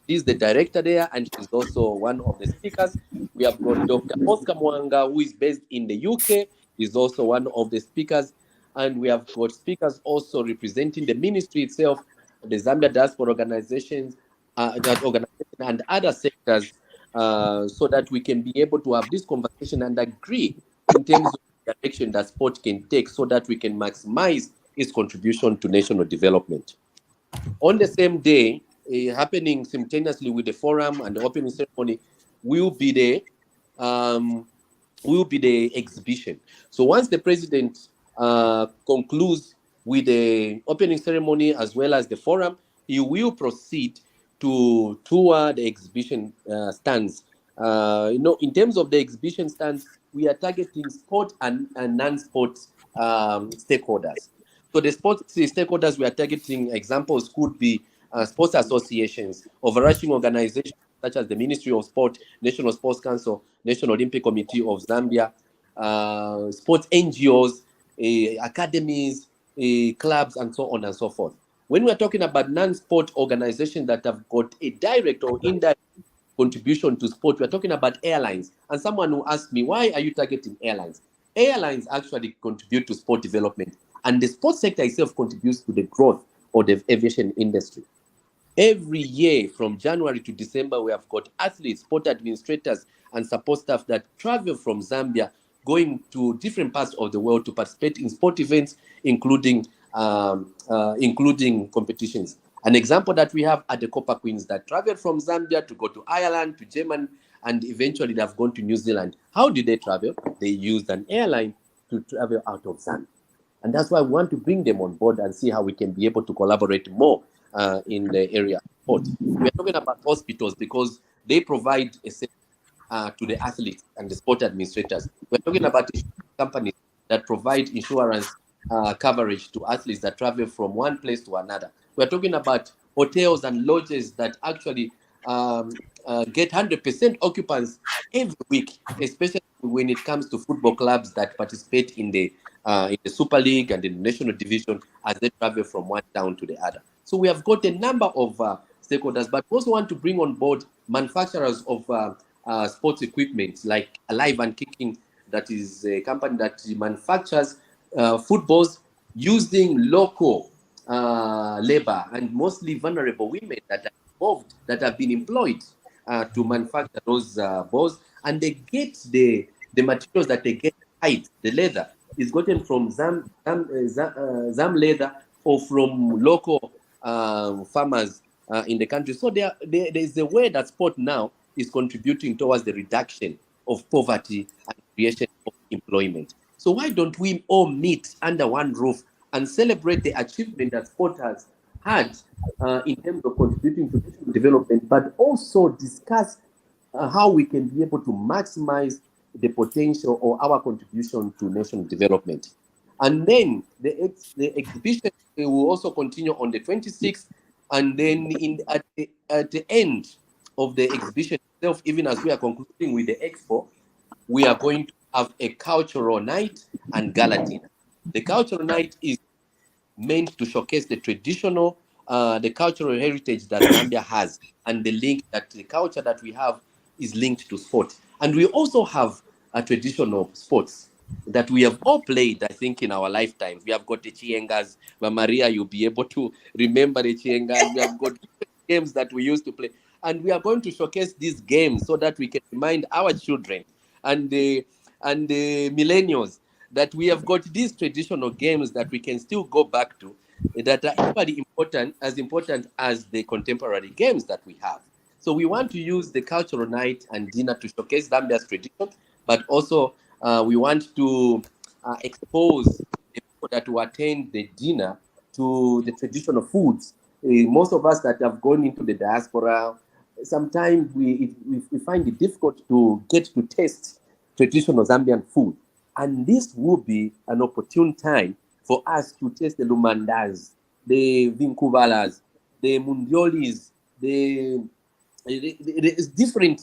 She's the director there, and she's also one of the speakers. We have got Dr. Oscar Mwanga, who is based in the UK, is also one of the speakers. And we have got speakers also representing the ministry itself, the Zambia Diaspora Organizations, and other sectors, so that we can be able to have this conversation and agree in terms of the direction that sport can take, so that we can maximize its contribution to national development. On the same day, happening simultaneously with the forum and the opening ceremony, will be the exhibition. So once the president concludes with the opening ceremony as well as the forum, he will proceed to tour the exhibition stands. In terms of the exhibition stands, we are targeting sport and non-sport stakeholders. So the sports stakeholders we are targeting, examples could be sports associations, overarching organizations such as the Ministry of Sport, National Sports Council, National Olympic Committee of Zambia, sports NGOs, academies, clubs, and so on and so forth. When we're talking about non-sport organizations that have got a direct or indirect contribution to sport, we're talking about airlines. And someone who asked me, why are you targeting airlines? Airlines actually contribute to sport development, and the sports sector itself contributes to the growth of the aviation industry. Every year from January to December, we have got athletes, sport administrators, and support staff that travel from Zambia going to different parts of the world to participate in sport events, including competitions. An example that we have are the Copper Queens that traveled from Zambia to go to Ireland, to Germany, and eventually they have gone to New Zealand. How did they travel? They used an airline to travel out of Zambia. And that's why we want to bring them on board and see how we can be able to collaborate more in the area of sport. We're talking about hospitals because they provide a service to the athletes and the sport administrators. We're talking about companies that provide insurance coverage to athletes that travel from one place to another. We're talking about hotels and lodges that actually get 100% occupants every week, especially when it comes to football clubs that participate in the Super League and in the national division as they travel from one town to the other. So we have got a number of stakeholders, but we also want to bring on board manufacturers of sports equipment like Alive and Kicking, that is a company that manufactures footballs using local labor and mostly vulnerable women that are involved, that have been employed to manufacture those balls, and they get the materials that they get, hide, the leather is gotten from Zam leather or from local farmers in the country. So there is a way that sport now is contributing towards the reduction of poverty and creation of employment. So why don't we all meet under one roof and celebrate the achievement that sport has had in terms of contributing to national development, but also discuss how we can be able to maximize the potential or our contribution to national development. And then the exhibition will also continue on the 26th, and then at the end of the exhibition itself, even as we are concluding with the expo, we are going to have a cultural night and gala dinner. The cultural night is meant to showcase the traditional, the cultural heritage that Zambia has, and the link that the culture that we have is linked to sport. And we also have a traditional sports that we have all played, I think, in our lifetimes. We have got the chiengas. Maria, you'll be able to remember the chiengas. We have got games that we used to play. And we are going to showcase these games so that we can remind our children and the millennials that we have got these traditional games that we can still go back to, that are equally important as the contemporary games that we have. So we want to use the cultural night and dinner to showcase Zambia's tradition, but also we want to expose the people that will attend the dinner to the traditional foods. Most of us that have gone into the diaspora, sometimes we find it difficult to get to taste traditional Zambian food. And this will be an opportune time for us to taste the lumandas, the vinkuvalas, the mundiolis, the different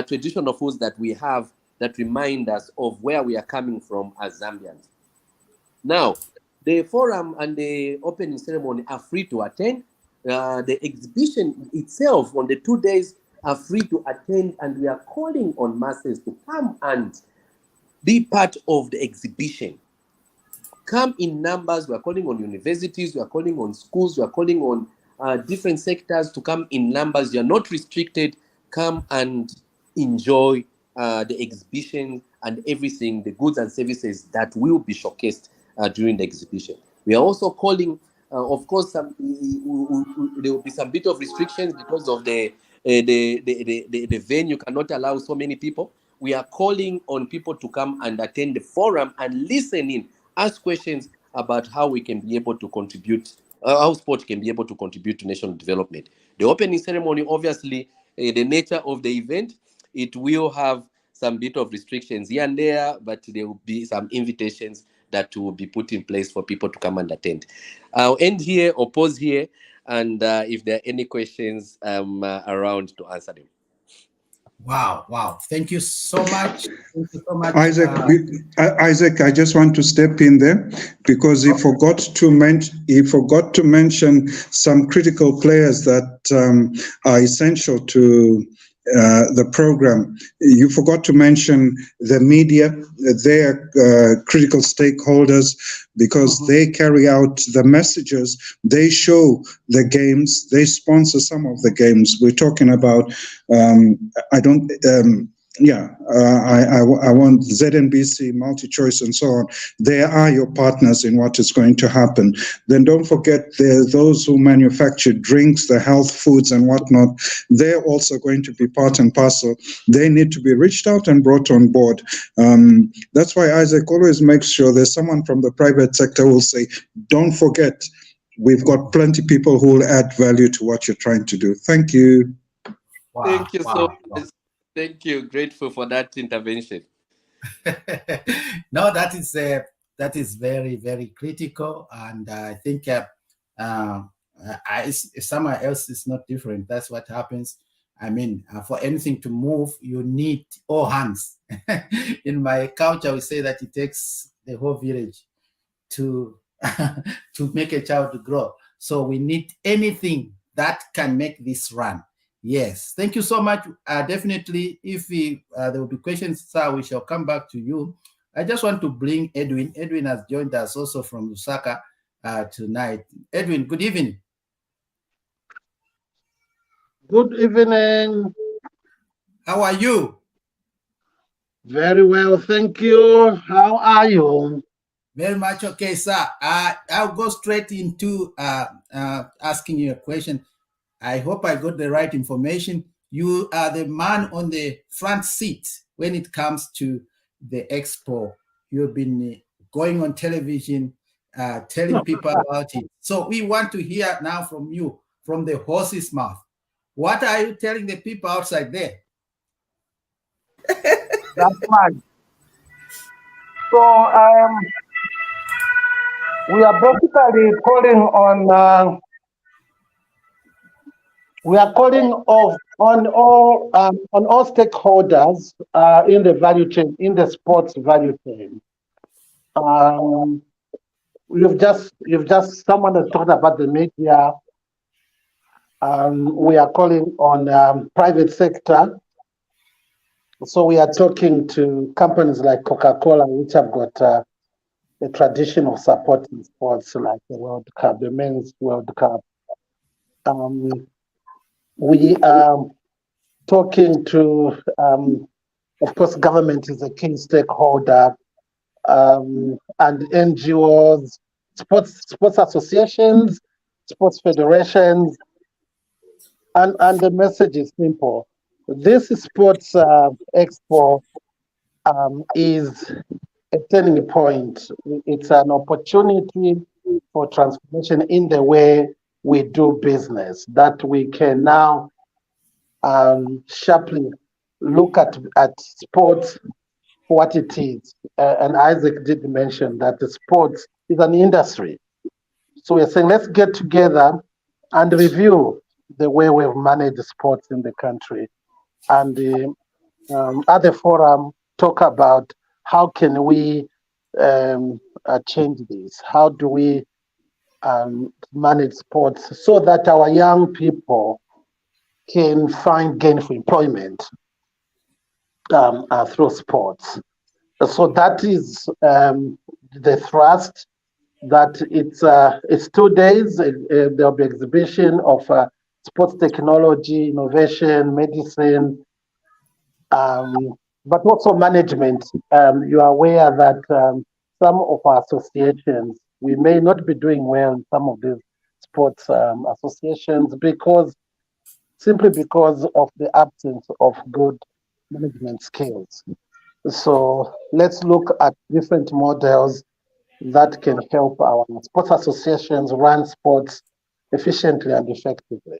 traditional foods that we have that remind us of where we are coming from as Zambians. Now, the forum and the opening ceremony are free to attend. The exhibition itself on the 2 days are free to attend, and we are calling on masses to come and be part of the exhibition. Come in numbers. We are calling on universities, we are calling on schools, we are calling on different sectors to come in numbers. You are not restricted. Come and enjoy the exhibition and everything, the goods and services that will be showcased during the exhibition. We are also calling, of course, there will be some bit of restrictions because of the venue cannot allow so many people. We are calling on people to come and attend the forum and listen in, ask questions about how we can be able to contribute, how sport can be able to contribute to national development. The opening ceremony, obviously, the nature of the event, it will have some bit of restrictions here and there, but there will be some invitations that will be put in place for people to come and attend. I'll end here or pause here, and if there are any questions, I'm around to answer them. Wow, wow. Thank you so much. Thank you so much. Isaac, I just want to step in there because he forgot to mention some critical players that are essential to the program. You forgot to mention the media. They're critical stakeholders because they carry out the messages. They show the games. They sponsor some of the games. We're talking about, I want ZNBC, MultiChoice, and so on. They are your partners in what is going to happen. Then don't forget there are those who manufacture drinks, the health foods and whatnot. They're also going to be part and parcel. They need to be reached out and brought on board. That's why Isaac always makes sure there's someone from the private sector who will say, don't forget, we've got plenty of people who will add value to what you're trying to do. Thank you. Wow, Thank you so wow. much. Thank you. Grateful for that intervention. No, that is very, very critical, and I think somewhere else is not different. That's what happens. I mean, for anything to move, you need all hands. In my culture, we say that it takes the whole village to to make a child grow. So we need anything that can make this run. Yes, thank you so much. Definitely, if there will be questions, sir, we shall come back to you. I just want to bring Edwin. Edwin has joined us also from Lusaka tonight. Edwin, good evening. Good evening. How are you? Very well, thank you. How are you? Very much okay, sir. I'll go straight into asking you a question. I hope I got the right information. You are the man on the front seat when it comes to the Expo. You've been going on television, telling people about it. So we want to hear now from you, from the horse's mouth. What are you telling the people outside there? That's right. So we are basically calling on on all stakeholders in the value chain, in the sports value chain. You've just someone has talked about the media. We are calling on private sector. So we are talking to companies like Coca-Cola, which have got a tradition of supporting sports like the World Cup, the Men's World Cup. We are talking to, of course, government is a key stakeholder, and NGOs, sports associations, sports federations, and the message is simple. This sports expo is a turning point. It's an opportunity for transformation in the way we do business, that we can now sharply look at sports for what it is. And Isaac did mention that the sports is an industry. So we're saying, let's get together and review the way we've managed sports in the country. And the other forum talk about how can we change this? How do we manage sports so that our young people can find gainful employment through sports? So that is the thrust. That it's 2 days. There'll be exhibition of sports technology, innovation, medicine, but also management. You are aware that some of our associations, we may not be doing well in some of these sports associations simply because of the absence of good management skills. So let's look at different models that can help our sports associations run sports efficiently and effectively.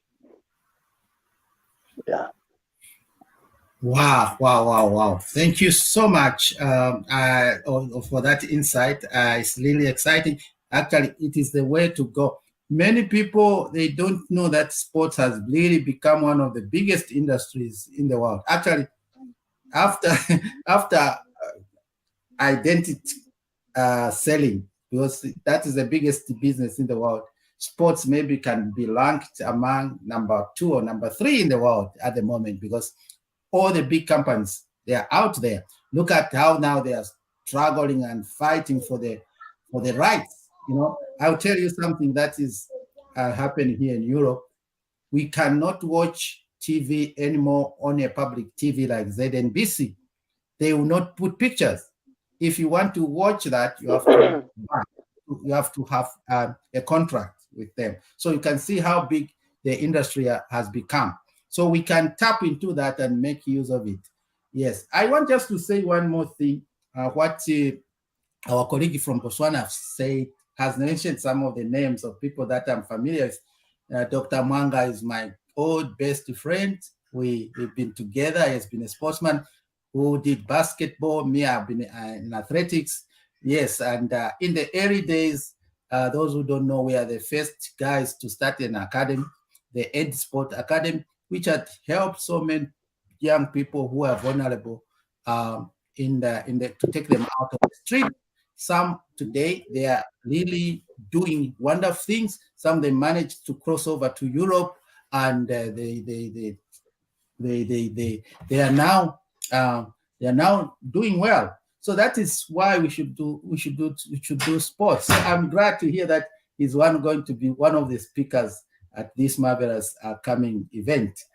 Yeah. Wow. Thank you so much for that insight. It's really exciting. Actually, it is the way to go. many people, they don't know that sports has really become one of the biggest industries in the world. Actually, after after identity selling, because that is the biggest business in the world. Sports maybe can be ranked among number 2 or number 3 in the world at the moment, because all the big companies, they are out there. Look at how now they are struggling and fighting for the rights. I'll tell you something that is happening here in Europe. We cannot watch TV anymore on a public TV like ZNBC. They will not put pictures. If you want to watch that, you have to have a contract with them. So you can see how big the industry has become. So we can tap into that and make use of it. Yes, I want just to say one more thing. What our colleague from Botswana said, has mentioned some of the names of people that I'm familiar with. Dr. Mwanga is my old best friend. We've been together. He has been a sportsman who did basketball. Me, I've been in athletics. Yes, and in the early days, those who don't know, we are the first guys to start an academy, the Ed Sport Academy, which had helped so many young people who are vulnerable to take them out of the street. Some today, they are really doing wonderful things. Some they managed to cross over to Europe, and they are now doing well. So that is why we should do sports. So I'm glad to hear that he's going to be one of the speakers at this marvelous coming event.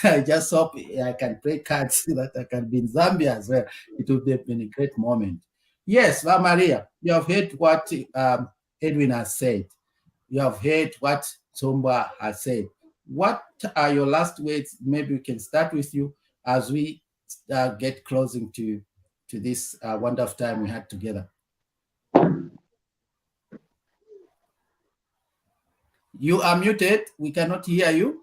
I just hope I can play cards so that I can be in Zambia as well. It would have been a great moment. Yes, Maria, you have heard what Edwin has said. You have heard what Tsomba has said. What are your last words? Maybe we can start with you as we get closing to this wonderful time we had together. You are muted. We cannot hear you.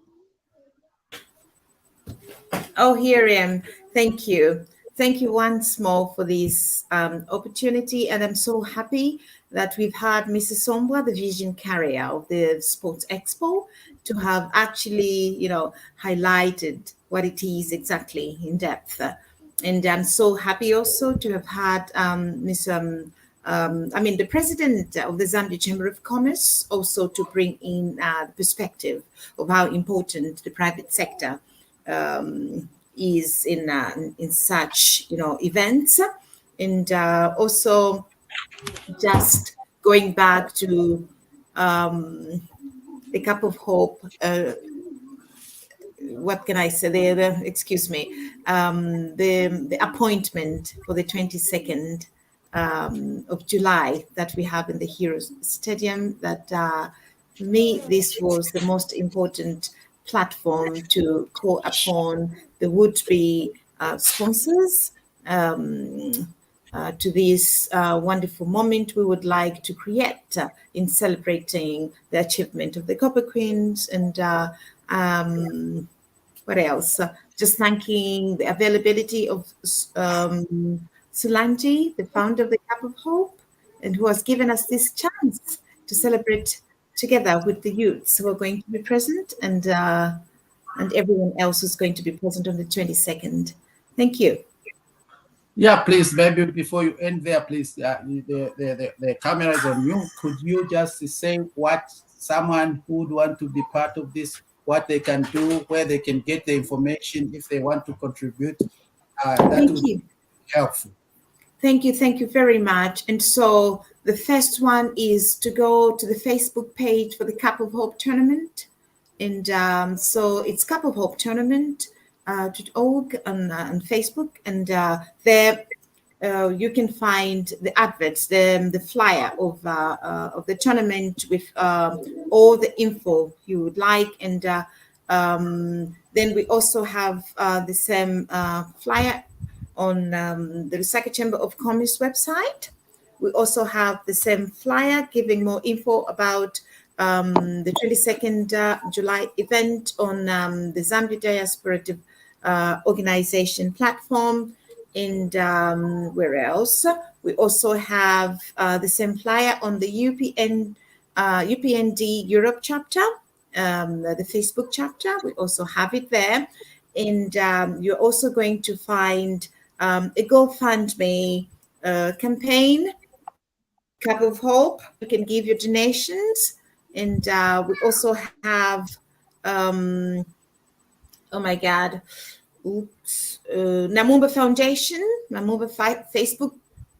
Oh, here I am. Thank you. Thank you once more for this opportunity. And I'm so happy that we've had Mrs. Sombwa, the vision carrier of the Sports Expo, to have actually, highlighted what it is exactly in depth. And I'm so happy also to have had the president of the Zambia Chamber of Commerce also to bring in the perspective of how important the private sector is in such events, and also just going back to the Cup of Hope. What can I say? Excuse me. The appointment for the 22nd of July that we have in the Heroes Stadium. That to me, this was the most important platform to call upon the would-be sponsors to this wonderful moment we would like to create in celebrating the achievement of the Copper Queens. And what else? Just thanking the availability of Sulanji, the founder of the Cup of Hope, and who has given us this chance to celebrate together with the youths who are going to be present, and everyone else who's going to be present on the 22nd. Thank you. Yeah, please, maybe before you end there, please, the camera is on you. Could you just say what someone who would want to be part of this, what they can do, where they can get the information if they want to contribute? That would be helpful. Thank you very much. And so the first one is to go to the Facebook page for the Cup of Hope tournament. And so it's Cup of Hope tournament.org on Facebook. And there you can find the adverts, the flyer of the tournament with all the info you would like. And then we also have the same flyer on the Lusaka Chamber of Commerce website. We also have the same flyer giving more info about the 22nd July event on the Zambia Diaspora Organization platform. And where else? We also have the same flyer on the UPN UPND Europe chapter, the Facebook chapter. We also have it there. And you're also going to find a GoFundMe campaign, Cup of Hope. You can give your donations. And we also have, oh my God, Namumba Foundation, Facebook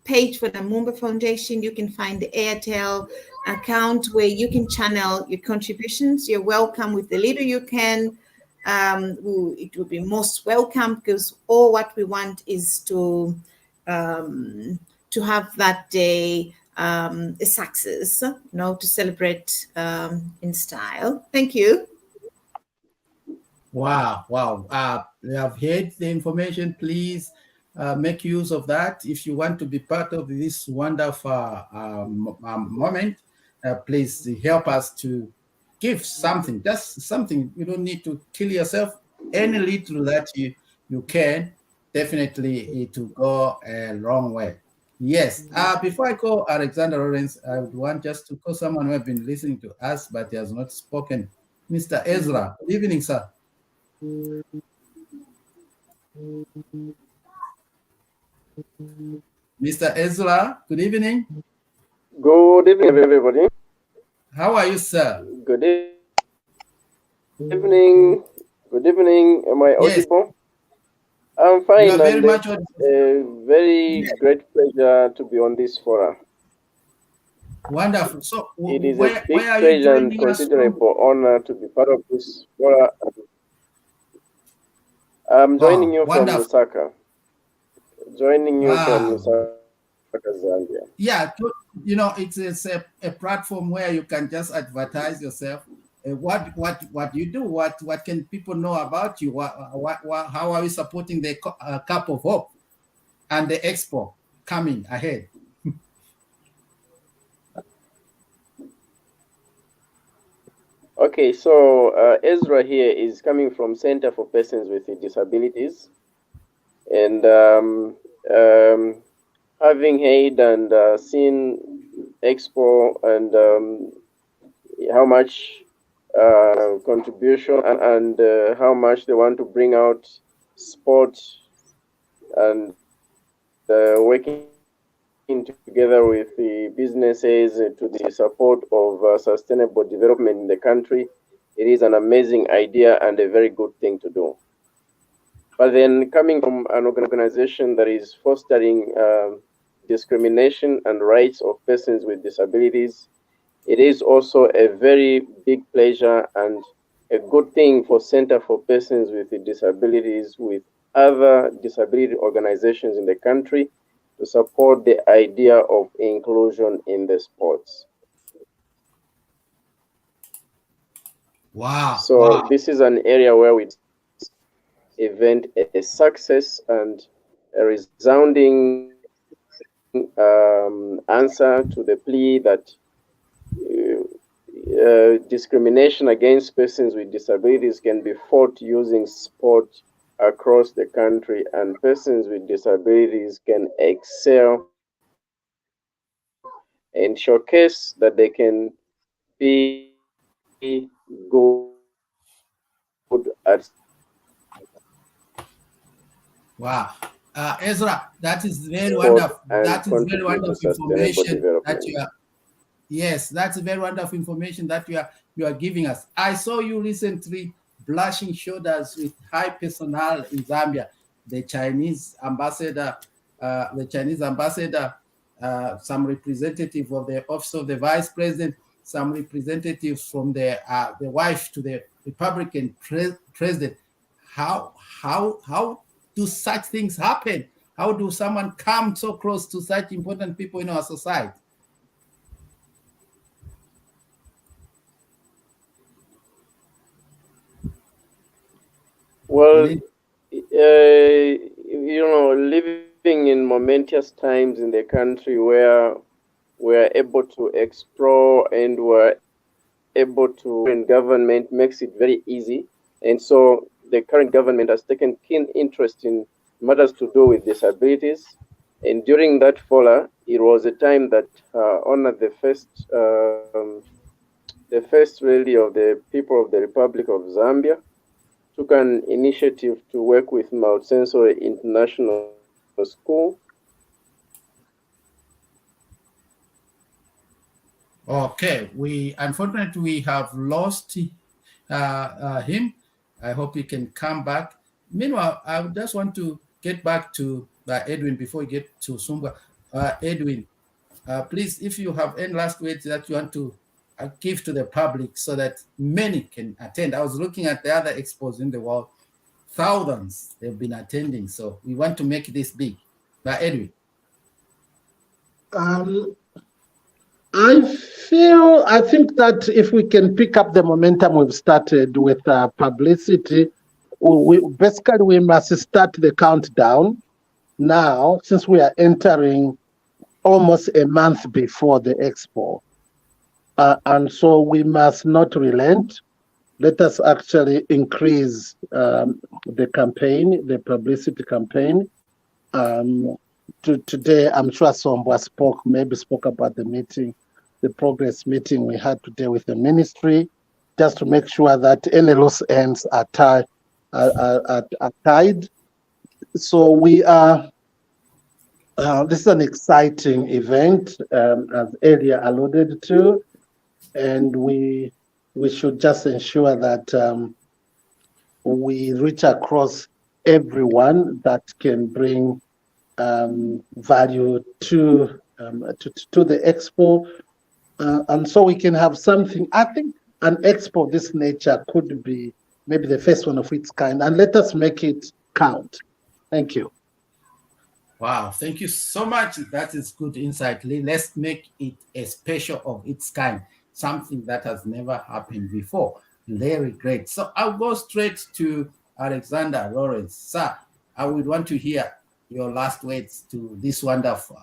page for Namumba Foundation. You can find the Airtel account where you can channel your contributions. You're welcome with the little you can. It will be most welcome, because all what we want is to have that day a success, to celebrate in style. Thank you. Wow, wow. You have heard the information. Please make use of that. If you want to be part of this wonderful moment, please help us to give something, just something. You don't need to kill yourself. Any little that you can, definitely it will go a long way. Yes. Before I call Alexander Lawrence, I would want just to call someone who has been listening to us, but he has not spoken. Mr. Ezra. Good evening, sir. Mr. Ezra, good evening. Good evening, everybody. How are you, sir? Good evening. Good evening. Am I audible? Yes. I'm fine. You are very much a very great pleasure to be on this forum. Wonderful. So, it is a big pleasure and considerable honor to be part of this forum. I'm joining you from Lusaka. From Lusaka, Zambia. Yeah, it's a platform where you can just advertise yourself. What you do? What can people know about you? How are you supporting the Cup of Hope and the Expo coming ahead? Okay, so Ezra here is coming from Center for Persons with Disabilities, and having heard and seen Expo and how much contribution and how much they want to bring out sport and working together with the businesses to the support of sustainable development in the country. It is an amazing idea and a very good thing to do. But then coming from an organization that is fostering discrimination and rights of persons with disabilities, it is also a very big pleasure and a good thing for Center for Persons with Disabilities with other disability organizations in the country to support the idea of inclusion in the sports. Wow. So this is an area where we event a success and a resounding answer to the plea that discrimination against persons with disabilities can be fought using sport across the country, and persons with disabilities can excel and showcase that they can be good at. Wow. Ezra, that is very wonderful. That is very wonderful information that you are. Yes, that's very wonderful information that you are giving us. I saw you recently brushing shoulders with high personnel in Zambia, the Chinese ambassador, some representative of the office of the vice president, some representatives from the wife to the Republican president. How do such things happen? How do someone come so close to such important people in our society? Well, living in momentous times in the country where we're able to explore and we're able to, and government makes it very easy. And so the current government has taken keen interest in matters to do with disabilities. And during that follow, it was a time that honored the first the first rally of the people of the Republic of Zambia, took an initiative to work with Multisensory International School. Okay, unfortunately we have lost him. I hope he can come back. Meanwhile, I just want to get back to Edwin before we get to Sumba. Edwin, please, if you have any last words that you want to give to the public so that many can attend. I was looking at the other expos in the world. Thousands have been attending, so we want to make this big. Edwin. I think that if we can pick up the momentum we've started with publicity, we must start the countdown now, since we are entering almost a month before the Expo. And so we must not relent. Let us actually increase the campaign, the publicity campaign. Today, I'm sure Sombwa spoke about the meeting, the progress meeting we had today with the ministry, just to make sure that any loose ends are tied. So we are, this is an exciting event, as earlier alluded to, and we should just ensure that we reach across everyone that can bring value to the Expo, and so we can have something. I think an Expo of this nature could be maybe the first one of its kind, and let us make it count. Thank you. Wow, thank you so much. That is good insight, Lee. Let's make it a special of its kind, something that has never happened before. Very great. So I'll go straight to Alexander Lawrence. Sir, I would want to hear your last words to this wonderful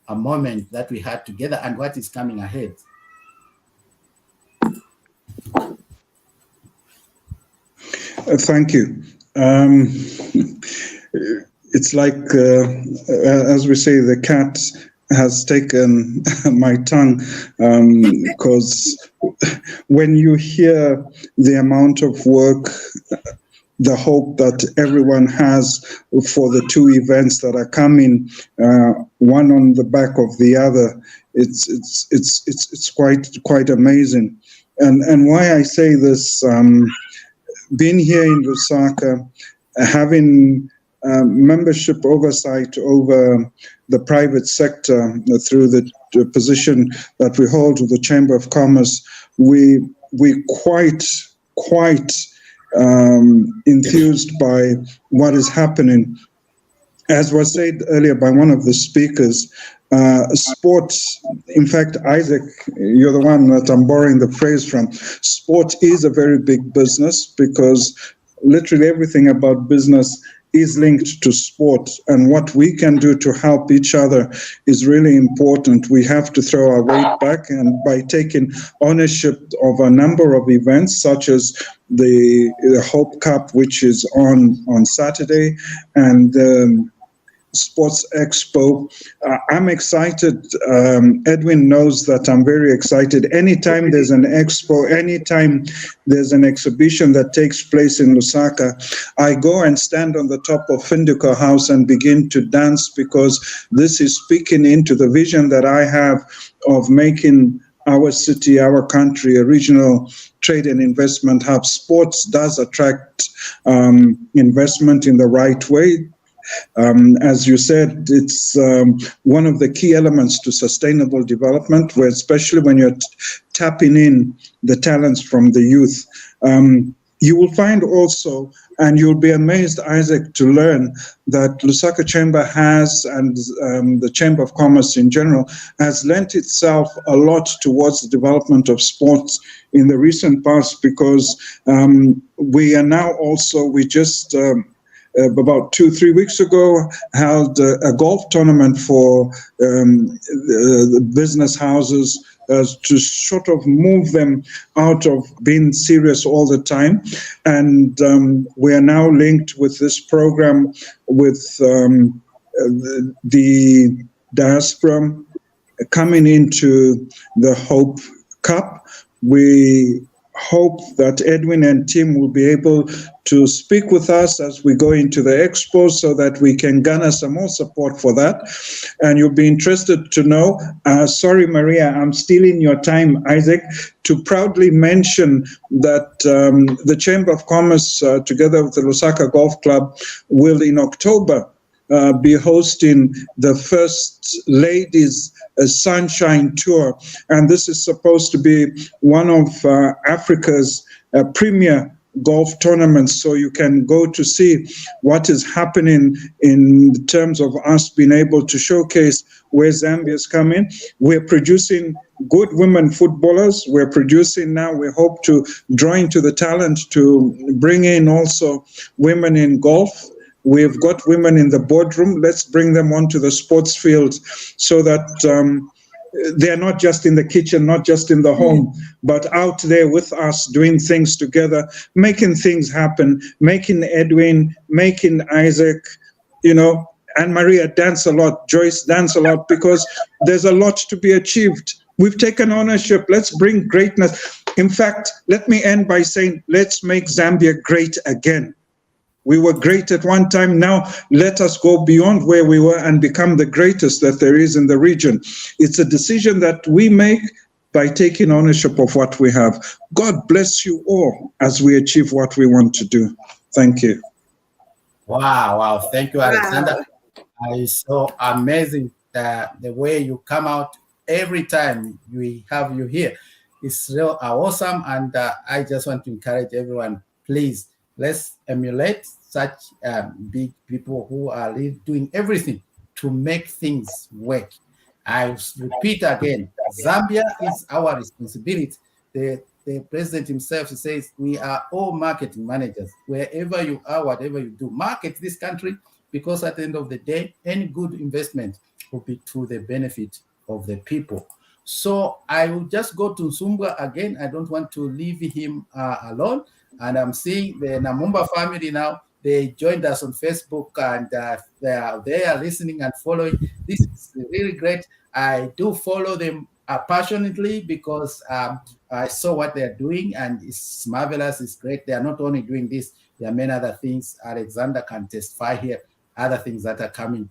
a moment that we had together and what is coming ahead. Thank you. It's like, as we say, the cat has taken my tongue, because when you hear the amount of work, the hope that everyone has for the two events that are coming, one on the back of the other, it's quite amazing. And why I say this, being here in Lusaka, having membership oversight over the private sector through the position that we hold with the Chamber of Commerce, we quite enthused by what is happening. As was said earlier by one of the speakers, sports, in fact, Isaac, you're the one that I'm borrowing the phrase from. Sport is a very big business, because literally everything about business is linked to sport, and what we can do to help each other is really important. We have to throw our weight back, and by taking ownership of a number of events, such as the Hope Cup, which is on Saturday, and Sports Expo. I'm excited. Edwin knows that I'm very excited. Anytime there's an expo, anytime there's an exhibition that takes place in Lusaka, I go and stand on the top of Finduko House and begin to dance, because this is speaking into the vision that I have of making our city, our country, a regional trade and investment hub. Sports does attract investment in the right way. As you said, it's one of the key elements to sustainable development, where especially when you're tapping in the talents from the youth. You will find also, and you'll be amazed, Isaac, to learn that Lusaka Chamber has, and the Chamber of Commerce in general, has lent itself a lot towards the development of sports in the recent past, because we are now also, we just about 2-3 weeks ago held a golf tournament for the business houses, to sort of move them out of being serious all the time. And we are now linked with this program with the diaspora coming into the Hope Cup. We hope that Edwin and Tim will be able to speak with us as we go into the Expo so that we can garner some more support for that. And you'll be interested to know, sorry, Maria, I'm stealing your time, Isaac, to proudly mention that the Chamber of Commerce, together with the Lusaka Golf Club, will in October be hosting the first ladies sunshine tour, and this is supposed to be one of Africa's premier golf tournaments, so you can go to see what is happening in terms of us being able to showcase where Zambia's coming. We're producing good women footballers. We're producing now, we hope to draw into the talent to bring in also women in golf. We've got women in the boardroom. Let's bring them onto the sports field so that they're not just in the kitchen, not just in the home, but out there with us doing things together, making things happen, making Edwin, making Isaac, and Maria dance a lot, Joyce dance a lot, because there's a lot to be achieved. We've taken ownership. Let's bring greatness. In fact, let me end by saying, let's make Zambia great again. We were great at one time. Now let us go beyond where we were and become the greatest that there is in the region. It's a decision that we make by taking ownership of what we have. God bless you all as we achieve what we want to do. Thank you. Wow. Thank you, Alexander. Wow. It's so amazing that the way you come out every time we have you here. It's real awesome. And I just want to encourage everyone, please, let's emulate such big people who are really doing everything to make things work. I repeat again, Zambia is our responsibility. The president himself says we are all marketing managers. Wherever you are, whatever you do, market this country, because at the end of the day, any good investment will be to the benefit of the people. So I will just go to Nsumbwa again. I don't want to leave him alone. And I'm seeing the Namumba family now. They joined us on Facebook, and they are listening and following. This is really great. I do follow them passionately because I saw what they're doing, and it's marvelous. It's great. They are not only doing this, there are many other things. Alexander can testify here, other things that are coming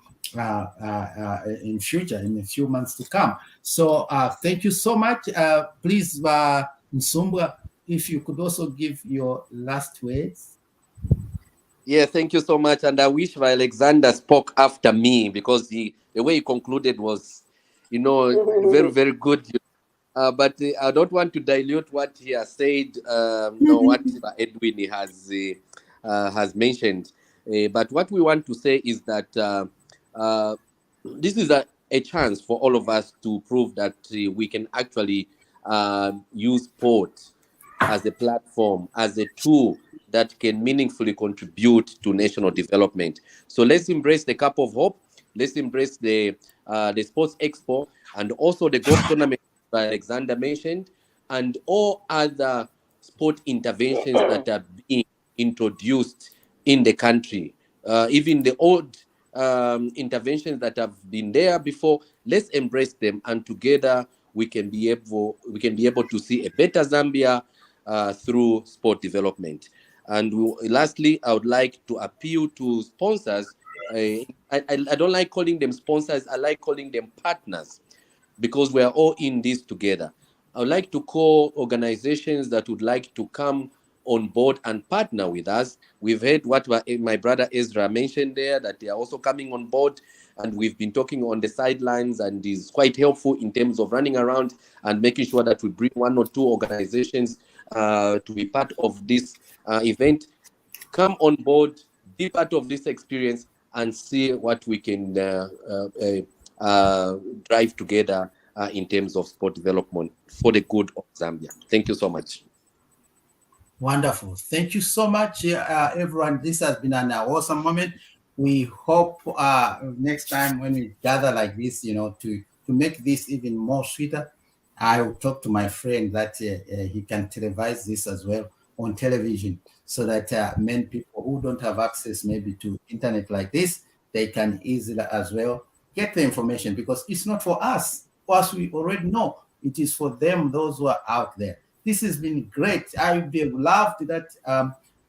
in future, in a few months to come. So thank you so much. Please, Nsumbwa, if you could also give your last words. Yeah, thank you so much. And I wish Alexander spoke after me, because the way he concluded was, very, very good. But I don't want to dilute what he has said, what Edwin has mentioned. But what we want to say is that this is a chance for all of us to prove that we can actually use sport as a platform, as a tool that can meaningfully contribute to national development. So let's embrace the Cup of Hope. Let's embrace the Sports Expo and also the golf tournament that Alexander mentioned, and all other sport interventions that are being introduced in the country. Even the old interventions that have been there before, let's embrace them, and together we can be able to see a better Zambia through sport development. And lastly, I would like to appeal to sponsors. I don't like calling them sponsors. I like calling them partners, because we are all in this together. I would like to call organizations that would like to come on board and partner with us. We've heard what my brother Ezra mentioned there, that they are also coming on board, and we've been talking on the sidelines, and is quite helpful in terms of running around and making sure that we bring one or two organizations to be part of this event. Come on board, be part of this experience, and see what we can drive together in terms of sport development for the good of Zambia. Thank you so much. Wonderful. Thank you so much, everyone. This has been an awesome moment. We hope next time when we gather like this, to make this even more sweeter, I will talk to my friend that he can televise this as well on television, so that many people who don't have access maybe to internet like this, they can easily as well get the information, because it's not for us. Us, we already know It is for them, those who are out there. This has been great. I would have loved that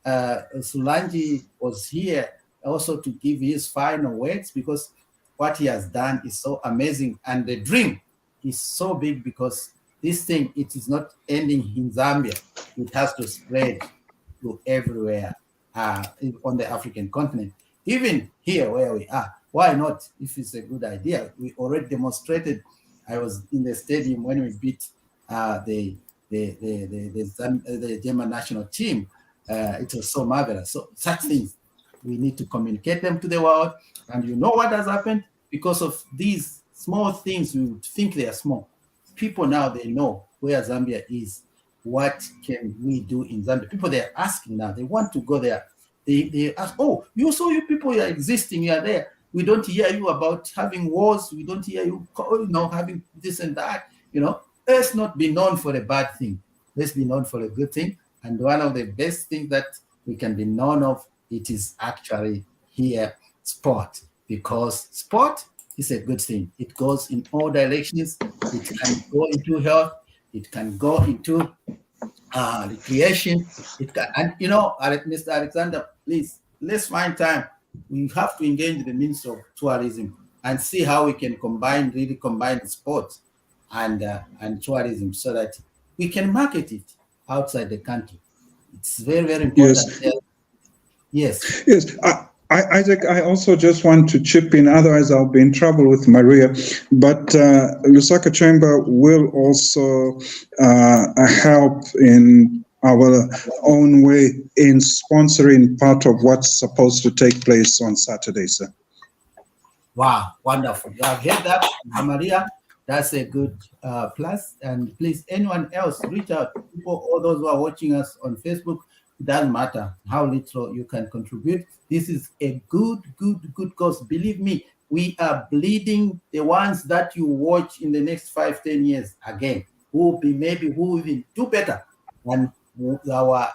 Sulanji was here also to give his final words, because what he has done is so amazing, and the dream is so big, because this thing, it is not ending in Zambia. It has to spread to everywhere on the African continent, even here where we are. Why not? If it's a good idea, we already demonstrated. I was in the stadium when we beat the German national team. It was so marvelous. So such things, we need to communicate them to the world. And you know what has happened? Because of these small things, we would think they are small. People now, they know where Zambia is. What can we do in Zambia? People, they're asking now. They want to go there. They ask, oh, you people are existing, you are there. We don't hear you about having wars. We don't hear you, having this and that. Let's not be known for a bad thing. Let's be known for a good thing. And one of the best things that we can be known of, it is actually here, sport. Because sport is a good thing. It goes in all directions. It can go into health. It can go into recreation. It can, and Mr. Alexander, please, let's find time. We have to engage the Ministry of Tourism and see how we can really combine sports and tourism, so that we can market it outside the country. It's very, very important. Yes. Yes. Isaac, I also just want to chip in, otherwise I'll be in trouble with Maria. But Lusaka Chamber will also help in our own way in sponsoring part of what's supposed to take place on Saturday, sir. Wow, wonderful. You have heard that, Maria. That's a good plus. And please, anyone else, reach out. People, all those who are watching us on Facebook, it doesn't matter how little you can contribute. This is a good cause. Believe me, we are bleeding the ones that you watch in the next 5-10 years again, who will even do better than our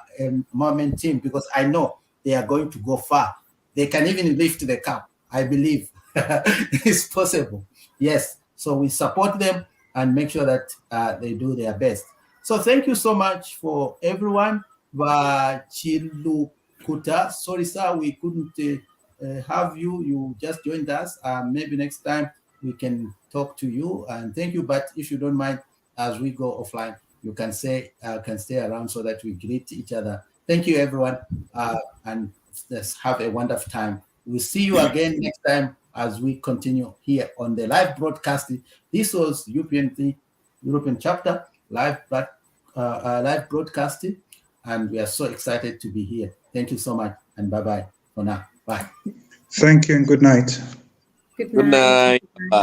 moment team, because I know they are going to go far. They can even lift the cup. I believe it's possible. Yes. So we support them and make sure that they do their best. So thank you so much for everyone. Chilukuta, sorry, sir, we couldn't have you. You just joined us. Maybe next time we can talk to you. And thank you. But if you don't mind, as we go offline, you can stay around so that we greet each other. Thank you, everyone. And let's have a wonderful time. We'll see you again next time as we continue here on the live broadcasting. This was UPNT European Chapter live broadcasting, and we are so excited to be here. Thank you so much, and bye-bye for now. Bye. Thank you and good night. Good Good night. Bye.